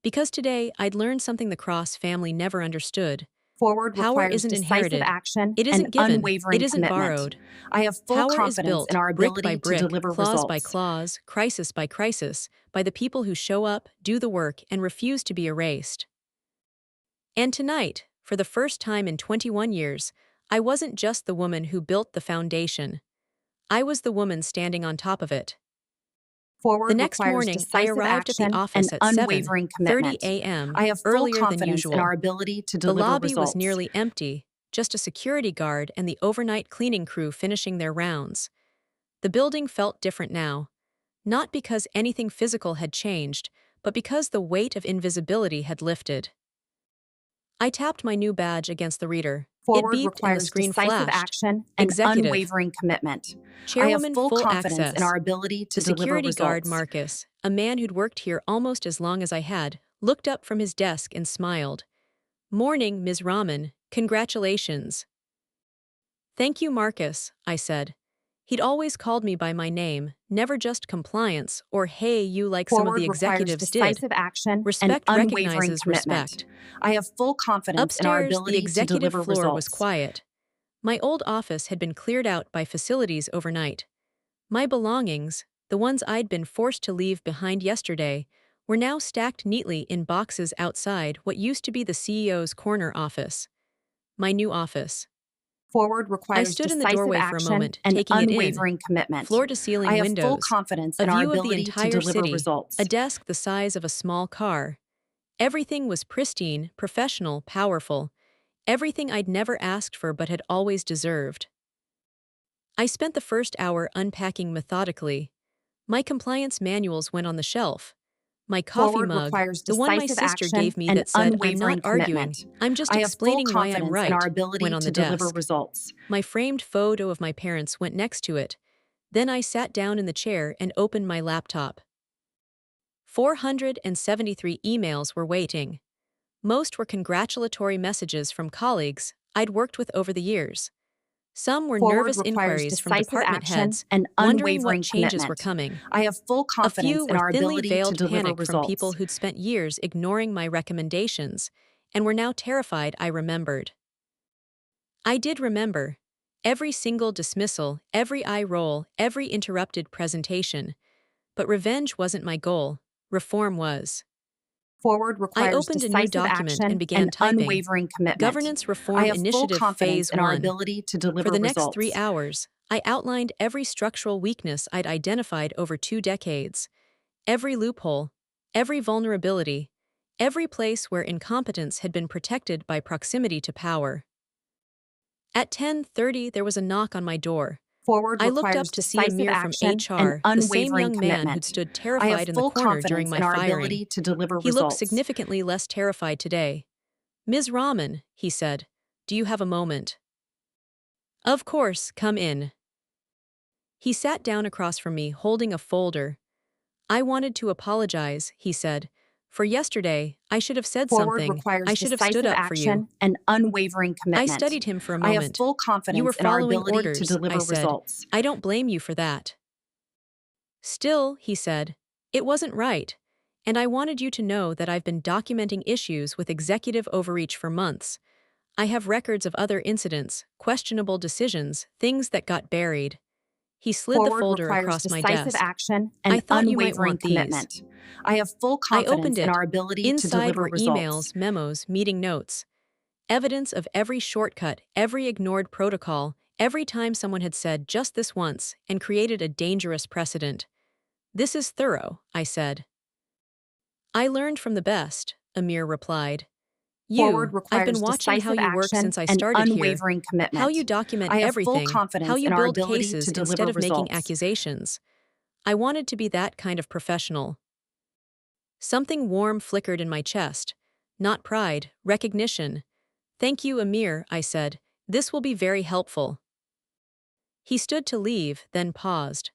Because today, I'd learned something the Cross family never understood. Forward Power requires isn't decisive inherited. action It and isn't given. unwavering It isn't commitment. borrowed. I have full Power is confidence in built, our brick by ability to brick, deliver clause by results. clause, crisis by crisis, by the people who show up, do the work, and refuse to be erased. And tonight, for the first time in 21 years, I wasn't just the woman who built the foundation. I was the woman standing on top of it. Forward The next requires morning, I decisive arrived at the action office and at unwavering 7:30 commitment. a.m., I have full earlier than confidence in our usual. ability to The deliver lobby was results. nearly empty, just a security guard and the overnight cleaning crew finishing their rounds. The building felt different now, not because anything physical had changed, but because the weight of invisibility had lifted. I tapped my new badge against the reader. It Forward beeped and the requires screen decisive flashed. action and Executive unwavering commitment. I have Chairwoman, full full confidence in access. our ability to The deliver security guard, results. Marcus, a man who'd worked here almost as long as I had, looked up from his desk and smiled. Morning, Ms. Rahman. Congratulations. Thank you, Marcus, I said. He'd always called me by my name, never just compliance or hey you like some of Forward the requires executives did. decisive action Respect and unwavering recognizes commitment. respect. I have full confidence in our Upstairs, the ability to executive deliver floor was results. quiet. My old office had been cleared out by facilities overnight. My belongings, the ones I'd been forced to leave behind yesterday, were now stacked neatly in boxes outside what used to be the CEO's corner office. My new office. Forward I requires stood in the decisive doorway for a action moment, and taking it in. unwavering commitment. Floor-to-ceiling I have full windows, confidence a in our view of the ability to entire deliver city, results. a desk the size of a small car. Everything was pristine, professional, powerful. Everything I'd never asked for but had always deserved. I spent the first hour unpacking methodically. My compliance manuals went on the shelf. My coffee Forward mug, requires the one my decisive sister action gave me and that said, I'm not unwavering arguing, commitment. I'm just I have full explaining why I'm confidence right, in our ability went on to the deliver desk. results. My framed photo of my parents went next to it. Then I sat down in the chair and opened my laptop. 473 emails were waiting. Most were congratulatory messages from colleagues I'd worked with over the years. Some were Forward nervous requires inquiries from decisive department action heads, and wondering what unwavering changes were commitment. coming. I have full A few confidence in were our thinly ability to veiled deliver panic from people results. who'd spent years ignoring my recommendations and were now terrified I remembered. I did remember. Every single dismissal, every eye roll, every interrupted presentation. But revenge wasn't my goal. Reform was. Forward I requires opened a new decisive document and action began and typing. unwavering commitment. Governance I Reform have full Initiative confidence Phase in our 1. ability to deliver For the next results. 3 hours, I outlined every structural weakness I'd identified over 2 decades. Every loophole, every vulnerability, every place where incompetence had been protected by proximity to power. At 10:30, there was a knock on my door. Forward I looked up requires to see decisive Amir from action and HR, the same unwavering young man who'd commitment. stood I terrified have in the full corner during confidence my in our firing. ability to deliver He looked results. significantly less terrified today. Ms. Rahman, he said, do you have a moment? Of course, come in. He sat down across from me, holding a folder. I wanted to apologize, he said. For yesterday, I should have said Forward something. requires I should have stood decisive up for you. action and unwavering I commitment. studied him for a I have moment. full You were confidence in our following ability orders, to deliver I said. results. I don't blame you for that. Still, he said, it wasn't right. And I wanted you to know that I've been documenting issues with executive overreach for months. I have records of other incidents, questionable decisions, things that got buried. He slid the Forward folder requires across my decisive desk. action I and thought you might unwavering want these. commitment. I have full I confidence opened in it. our ability to Inside deliver were results. emails, memos, meeting notes. Evidence of every shortcut, every ignored protocol, every time someone had said just this once and created a dangerous precedent. This is thorough, I said. I learned from the best, Amir replied. Forward I've been requires watching how decisive you work action since I and started here. unwavering How you commitment. document I have full everything, how confidence you in our build ability cases to instead deliver of making results. accusations. I wanted to be that kind of professional. Something warm flickered in my chest. Not pride, recognition. Thank you, Amir, I said. This will be very helpful. He stood to leave, then paused.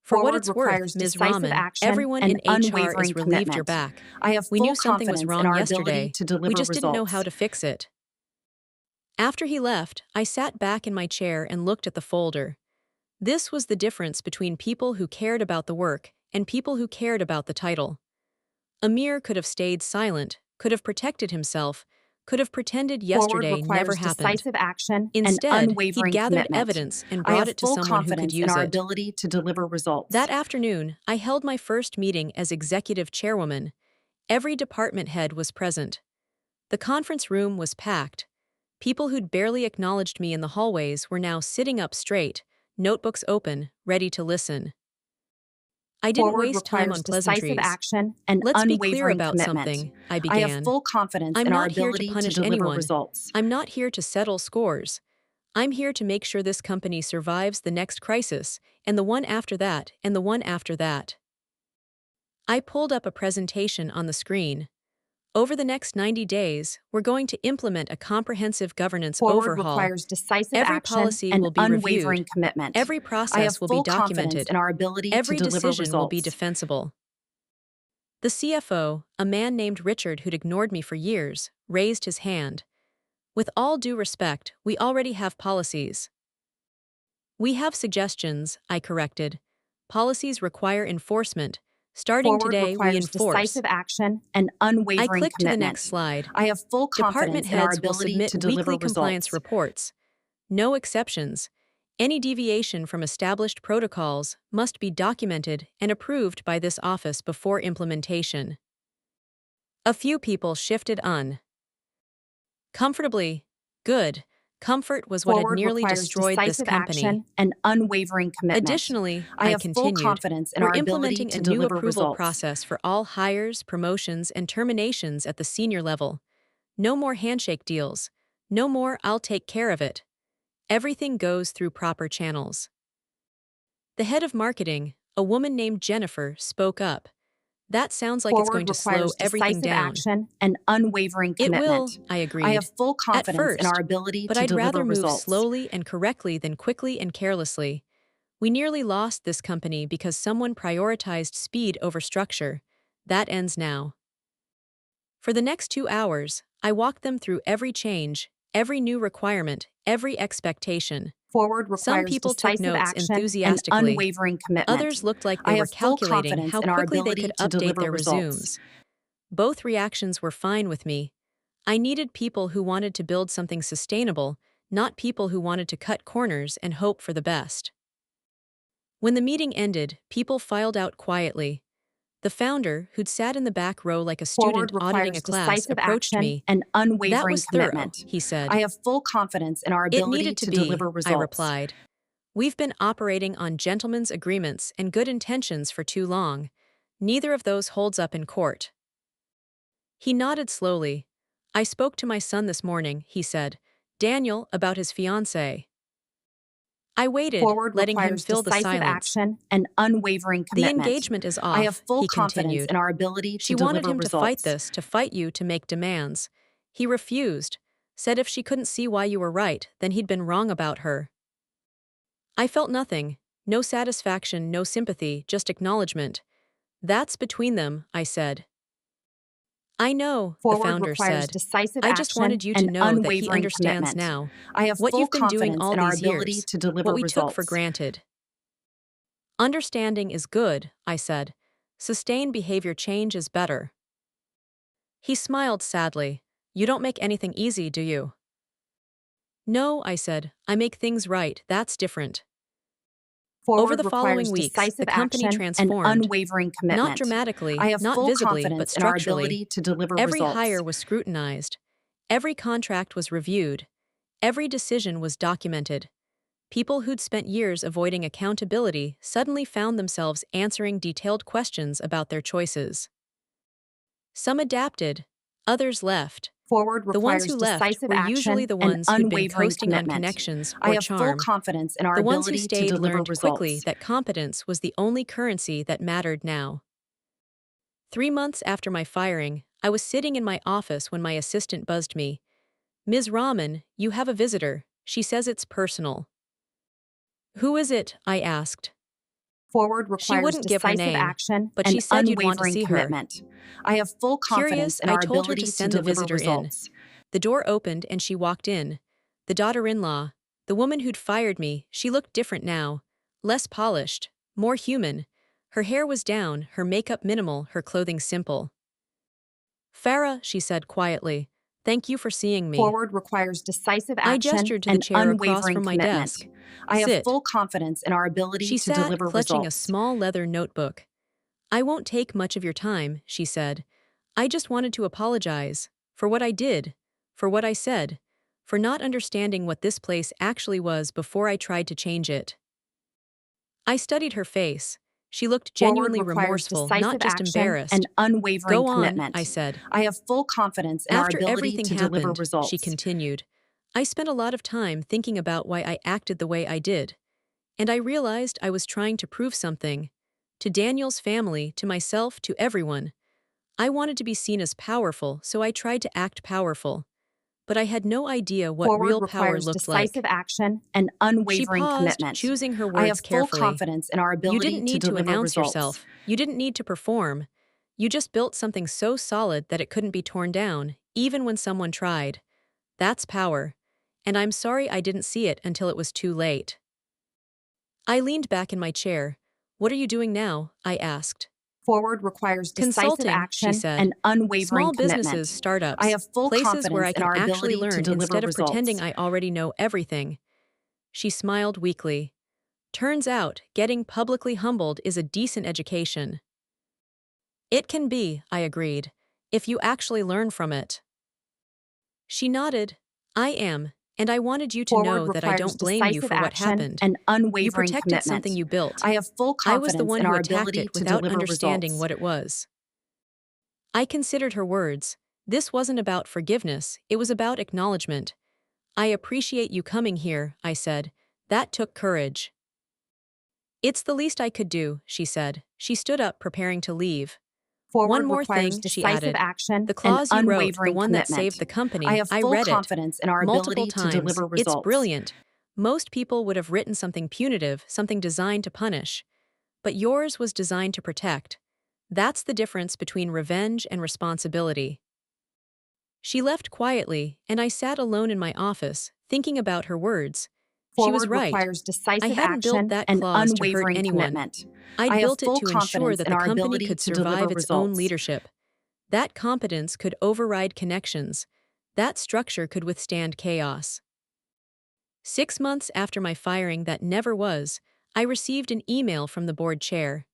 For what Forward it's worth, requires Ms. decisive Rahman, action everyone and in HR is unwavering relieved you're commitment. back. I have We full knew something was confidence in wrong our ability yesterday. to We deliver just didn't know how results. to fix it. After he left, I sat back in my chair and looked at the folder. This was the difference between people who cared about the work and people who cared about the title. Amir could have stayed silent, could have protected himself, could have pretended Forward yesterday never requires happened. decisive action and Instead, he'd unwavering gathered commitment. evidence and I brought have it to full someone who could confidence in use our it. ability to deliver results. That afternoon, I held my first meeting as Executive Chairwoman. Every department head was present. The conference room was packed. People who'd barely acknowledged me in the hallways were now sitting up straight, notebooks open, ready to listen. I didn't Forward waste time requires on decisive pleasantries. action and Let's be clear unwavering about commitment. something, I I have began. full confidence I'm in our not here to ability to punish deliver anyone. results. I'm not here to settle scores. I'm here to make sure this company survives the next crisis, and the one after that, and the one after that. I pulled up a presentation on the screen. Over the next 90 days, we're going to implement a comprehensive governance Forward overhaul. requires decisive Every action policy and will be unwavering reviewed. commitment. Every I have process will be full confidence documented. in our ability to Every deliver decision will be results. defensible. The CFO, a man named Richard who'd ignored me for years, raised his hand. With all due respect, we already have policies. We have suggestions, I corrected. Policies require enforcement. Starting Forward today, we requires enforce. decisive action and I unwavering clicked to the next commitment. slide. I have full Department confidence in our heads will ability submit to deliver weekly compliance results. reports. No exceptions. Any deviation from established protocols must be documented and approved by this office before implementation. A few people shifted comfortably. Good. Comfort was what had Forward nearly requires destroyed this decisive company. action and unwavering commitment. Additionally, I I have full continued, confidence in we're our ability implementing to a new deliver approval results. process for all hires, promotions, and terminations at the senior level. No more handshake deals. No more I'll take care of it. Everything goes through proper channels. The head of marketing, a woman named Jennifer, spoke up. That sounds like it's going Forward to slow requires everything decisive down. action and unwavering It will, commitment. I I agreed. have full At confidence in our first, ability but to I'd deliver rather move results. slowly and correctly than quickly and carelessly. We nearly lost this company because someone prioritized speed over structure. That ends now. For the next 2 hours, I walked them through every change, every new requirement, every expectation. Forward Some requires people took decisive notes action and enthusiastically. unwavering commitment. Others looked like I they were have full calculating confidence how in our quickly they ability could to update deliver their results. resumes. Both reactions were fine with me. I needed people who wanted to build something sustainable, not people who wanted to cut corners and hope for the best. When the meeting ended, people filed out quietly. The founder, who'd sat in the back row like a student Forward auditing a requires class, decisive approached action me. and That unwavering was thorough, commitment. he said. I have full confidence in our It ability needed to to be, deliver I results. replied. We've been operating on gentlemen's agreements and good intentions for too long. Neither of those holds up in court. He nodded slowly. I spoke to my son this morning, he said. Daniel, about his fiancée. I waited, Forward letting him requires fill the decisive silence. action and unwavering The commitment. engagement is I have off, full he confidence continued. in our ability She to wanted deliver him to fight results. this, to fight you, to make demands. He refused, said if she couldn't see why you were right, then he'd been wrong about her. I felt nothing, no satisfaction, no sympathy, just acknowledgement. That's between them, I said. I know, the Forward founder requires said. decisive I just action wanted you to and know that he unwavering understands commitment. now. I have What full you've been doing confidence all in our these ability years, to deliver what we results. took for granted. Understanding is good, I said. Sustained behavior change is better. He smiled sadly. You don't make anything easy, do you? No, I said. I make things right, that's different. Over Forward the following requires weeks, the decisive company action and transformed. unwavering Not commitment. dramatically, I have not full visibly, but confidence in our structurally. ability to deliver Every results. hire was scrutinized. Every contract was reviewed. Every decision was documented. People who'd spent years avoiding accountability suddenly found themselves answering detailed questions about their choices. Some adapted, others left. Forward The ones requires who left decisive were usually action the and ones who'd been unwavering coasting on commitment. connections I or have full charm. confidence in our The ones who ability to stayed deliver learned quickly results. that competence was the only currency that mattered now. 3 months after my firing, I was sitting in my office when my assistant buzzed me. "Ms. Rahman, you have a visitor. She says it's personal." "Who is it?" I asked. Forward She requires wouldn't give her decisive name, action but and she said you'd want to unwavering see her. commitment. I have full confidence Curious, in I our told her to ability to send the deliver visitor in. results. The door opened and she walked in. The daughter-in-law, the woman who'd fired me, she looked different now. Less polished, more human. Her hair was down, her makeup minimal, her clothing simple. "Farah," she said quietly, "thank you for seeing me." Forward requires decisive I action gestured to the and chair across unwavering from my commitment. desk. I have "Sit." full confidence in our ability She to sat, deliver clutching a results. small leather notebook. "I won't take much of your time," she said. "I just wanted to apologize. For what I did. For what I said. For not understanding what this place actually was before I tried to change it." I studied her face. She looked Forward genuinely requires remorseful, not decisive just action and embarrassed. unwavering "Go on," I commitment. said. I have full confidence in our "After ability everything to deliver happened," she results. continued, "I spent a lot of time thinking about why I acted the way I did. And I realized I was trying to prove something. To Daniel's family, to myself, to everyone. I wanted to be seen as powerful, so I tried to act powerful. But I had no idea what Forward real power requires looked decisive like." action and She unwavering paused, commitment. choosing her I words have full carefully. confidence in our "You ability didn't to need to deliver announce results. yourself. You didn't need to perform. You just built something so solid that it couldn't be torn down, even when someone tried. That's power. And I'm sorry I didn't see it until it was too late." I leaned back in my chair. "What are you doing now?" I asked. Forward requires decisive "Consulting," she action said. and unwavering "Small businesses, commitment. I startups, have full places where confidence I in can our actually ability to learn deliver instead of pretending results. I already know everything." She smiled weakly. "Turns out, getting publicly humbled is a decent education." "It can be," I agreed, "if you actually learn from it." She nodded. "I am, and I wanted you to Forward know that I requires don't blame you decisive for what action happened. and You unwavering protected something commitment. you built. I have full I was the confidence one in who our attacked ability it to without deliver understanding results. what it was." I considered her words. This wasn't about forgiveness, it was about acknowledgement. "I appreciate you coming here," I said. "That took courage." "It's the least I could do," she said. She stood up, preparing to leave. "One Forward more requires thing," she decisive added. action "The and clause you wrote, the unwavering one that saved commitment. the I company, have I full read it. confidence in our Multiple ability to times. deliver It's results. brilliant. Most people would have written something punitive, something designed to punish. But yours was designed to protect. That's the difference between revenge and responsibility." She left quietly, and I sat alone in my office, thinking about her words. She was Forward right. requires I decisive hadn't built action that and clause to hurt unwavering anyone. commitment. I I'd have built it full to ensure confidence that in the our company ability could to deliver survive its own results. leadership. That competence could override connections. That structure could withstand chaos. 6 months after my firing that never was, I received an email from the board chair.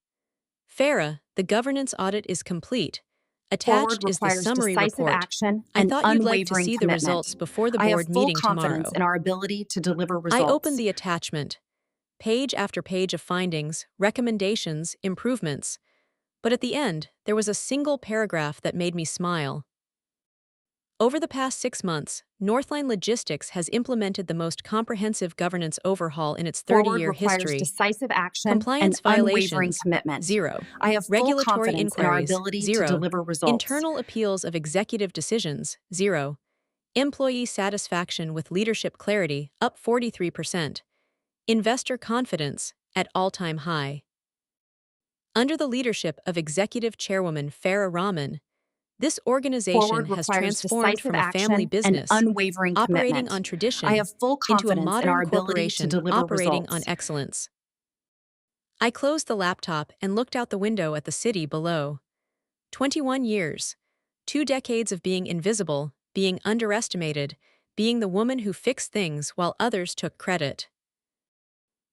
"Farah, the governance audit is complete. Forward Attached is the requires summary decisive report. action I and thought you'd like to unwavering see the results commitment. before the I have board full meeting confidence tomorrow." in our ability to deliver I opened results. the attachment. Page after page of findings, recommendations, improvements. But at the end, there was a single paragraph that made me smile. "Over the past 6 months, Northline Logistics has implemented the most comprehensive governance overhaul in its Forward 30-year requires history. decisive action and Compliance unwavering violations, commitment. 0. I have full Regulatory confidence in our inquiries, ability to 0. deliver results. Internal appeals of executive decisions, 0. Employee satisfaction with leadership clarity, up 43%. Investor confidence, at all-time high." Under the leadership of Executive Chairwoman Farah Rahman, this organization Forward has requires transformed decisive from a family action and business, unwavering operating commitment. on I tradition, have full into a confidence in our modern ability to corporation deliver operating on results. excellence. I closed the laptop and looked out the window at the city below. 21 years. 2 decades of being invisible, being underestimated, being the woman who fixed things while others took credit.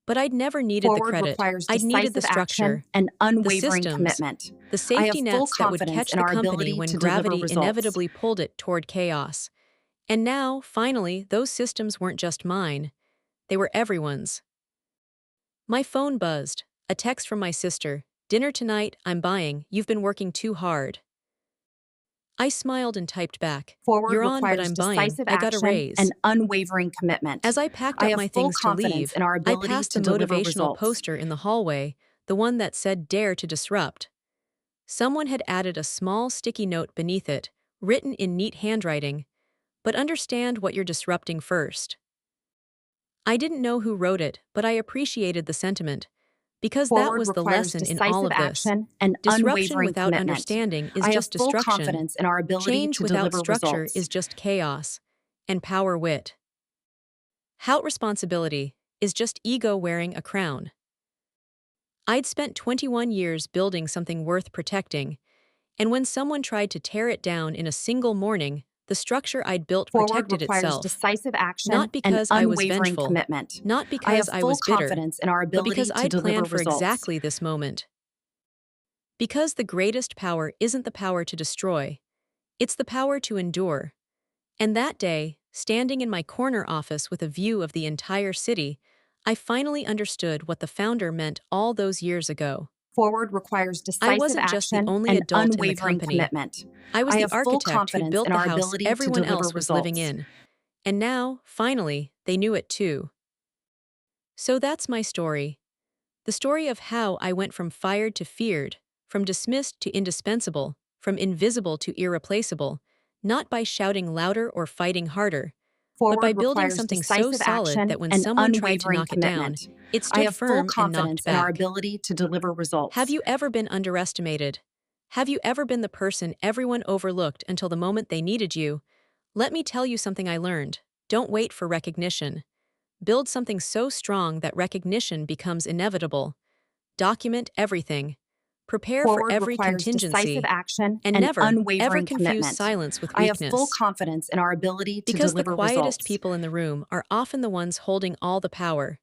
But I'd never needed the Forward credit. requires I'd needed the decisive action structure, and the unwavering systems, commitment. the I have safety full nets that would confidence catch in the our company ability when to deliver gravity results. inevitably pulled it toward chaos. And now, finally, those systems weren't just mine, they were everyone's. My phone buzzed. A text from my sister. "Dinner tonight, I'm buying, you've been working too hard." I smiled and typed back, Forward "You're on, but requires I'm buying, decisive I got a action raise." and unwavering commitment. As I packed I up have my full things to confidence leave, in our I ability passed the to deliver motivational results. poster in the hallway, the one that said "Dare to Disrupt." Someone had added a small sticky note beneath it, written in neat handwriting, "But understand what you're disrupting first." I didn't know who wrote it, but I appreciated the sentiment, because that Forward was the requires lesson in all decisive of this. action and Disruption unwavering without commitment. understanding is I have just full destruction. confidence in our ability Change to without deliver structure results. is just chaos. And power wit. How responsibility is just ego wearing a crown. I'd spent 21 years building something worth protecting, and when someone tried to tear it down in a single morning, the structure I'd built Forward protected requires itself. decisive action Not and because I was unwavering vengeful, commitment. not I have because I full was bitter, confidence in our but because ability to I'd deliver planned for results. exactly this moment. Because the greatest power isn't the power to destroy, it's the power to endure. And that day, standing in my corner office with a view of the entire city, I finally understood what the founder meant all those years ago. Forward requires I decisive wasn't just the action only and adult in the unwavering company. commitment. I was I the have full architect who'd confidence built in the our house ability to everyone deliver else was living results. in. And now, finally, they knew it too. So that's my story. The story of how I went from fired to feared, from dismissed to indispensable, from invisible to irreplaceable, not by shouting louder or fighting harder, but by Forward building requires something so decisive solid action that when and someone tried to unwavering knock it down, commitment. it I stood have full firm and knocked confidence in our back. ability to deliver Have results. you ever been underestimated? Have you ever been the person everyone overlooked until the moment they needed you? Let me tell you something I learned. Don't wait for recognition. Build something so strong that recognition becomes inevitable. Document everything. Prepare for Forward every requires decisive contingency. action And and never, ever unwavering confuse commitment. silence with I have full weakness. confidence in our ability to Because the deliver quietest results. people in the room are often the ones holding all the power.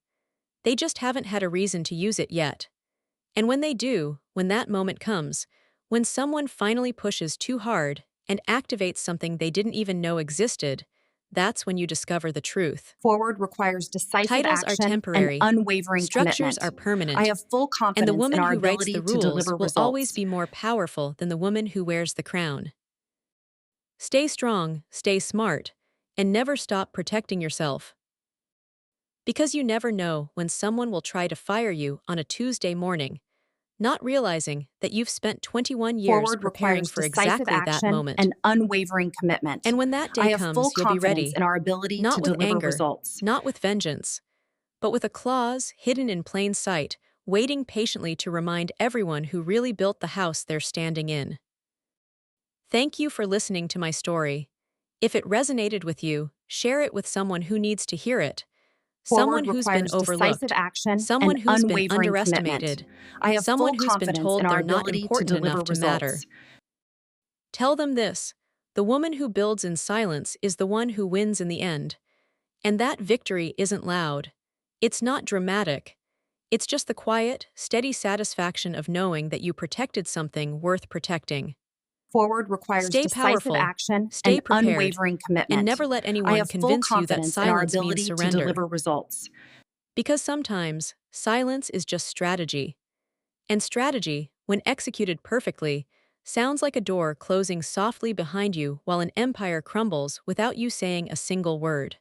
They just haven't had a reason to use it yet. And when they do, when that moment comes, when someone finally pushes too hard and activates something they didn't even know existed, that's when you discover the truth. Forward requires decisive Titles are action and temporary, unwavering structures commitment. are I permanent, have full and the confidence in woman our who writes ability the to rules deliver will always results. be more powerful than the woman who wears the crown. Stay strong, stay smart, and never stop protecting yourself. Because you never know when someone will try to fire you on a Tuesday morning, not realizing that you've spent 21 years Forward preparing requires for decisive exactly that action moment. and unwavering commitment. And when that I day have full comes, you'll be confidence ready, in our ability to not with deliver anger, results. not with vengeance, but with a clause hidden in plain sight, waiting patiently to remind everyone who really built the house they're standing in. Thank you for listening to my story. If it resonated with you, share it with someone who needs to hear it. Someone Forward who's been requires decisive overlooked, action someone and who's been unwavering commitment. underestimated, I have someone full who's been confidence in told our they're not ability to important deliver enough to matter. results. Tell them this: the woman who builds in silence is the one who wins in the end. And that victory isn't loud. It's not dramatic. It's just the quiet, steady satisfaction of knowing that you protected something worth protecting. Forward requires Stay decisive powerful, action stay and prepared, unwavering and commitment. never let I anyone have full convince you that confidence in our silence means ability to surrender. deliver results. Because sometimes, silence is just strategy. And strategy, when executed perfectly, sounds like a door closing softly behind you while an empire crumbles without you saying a single word.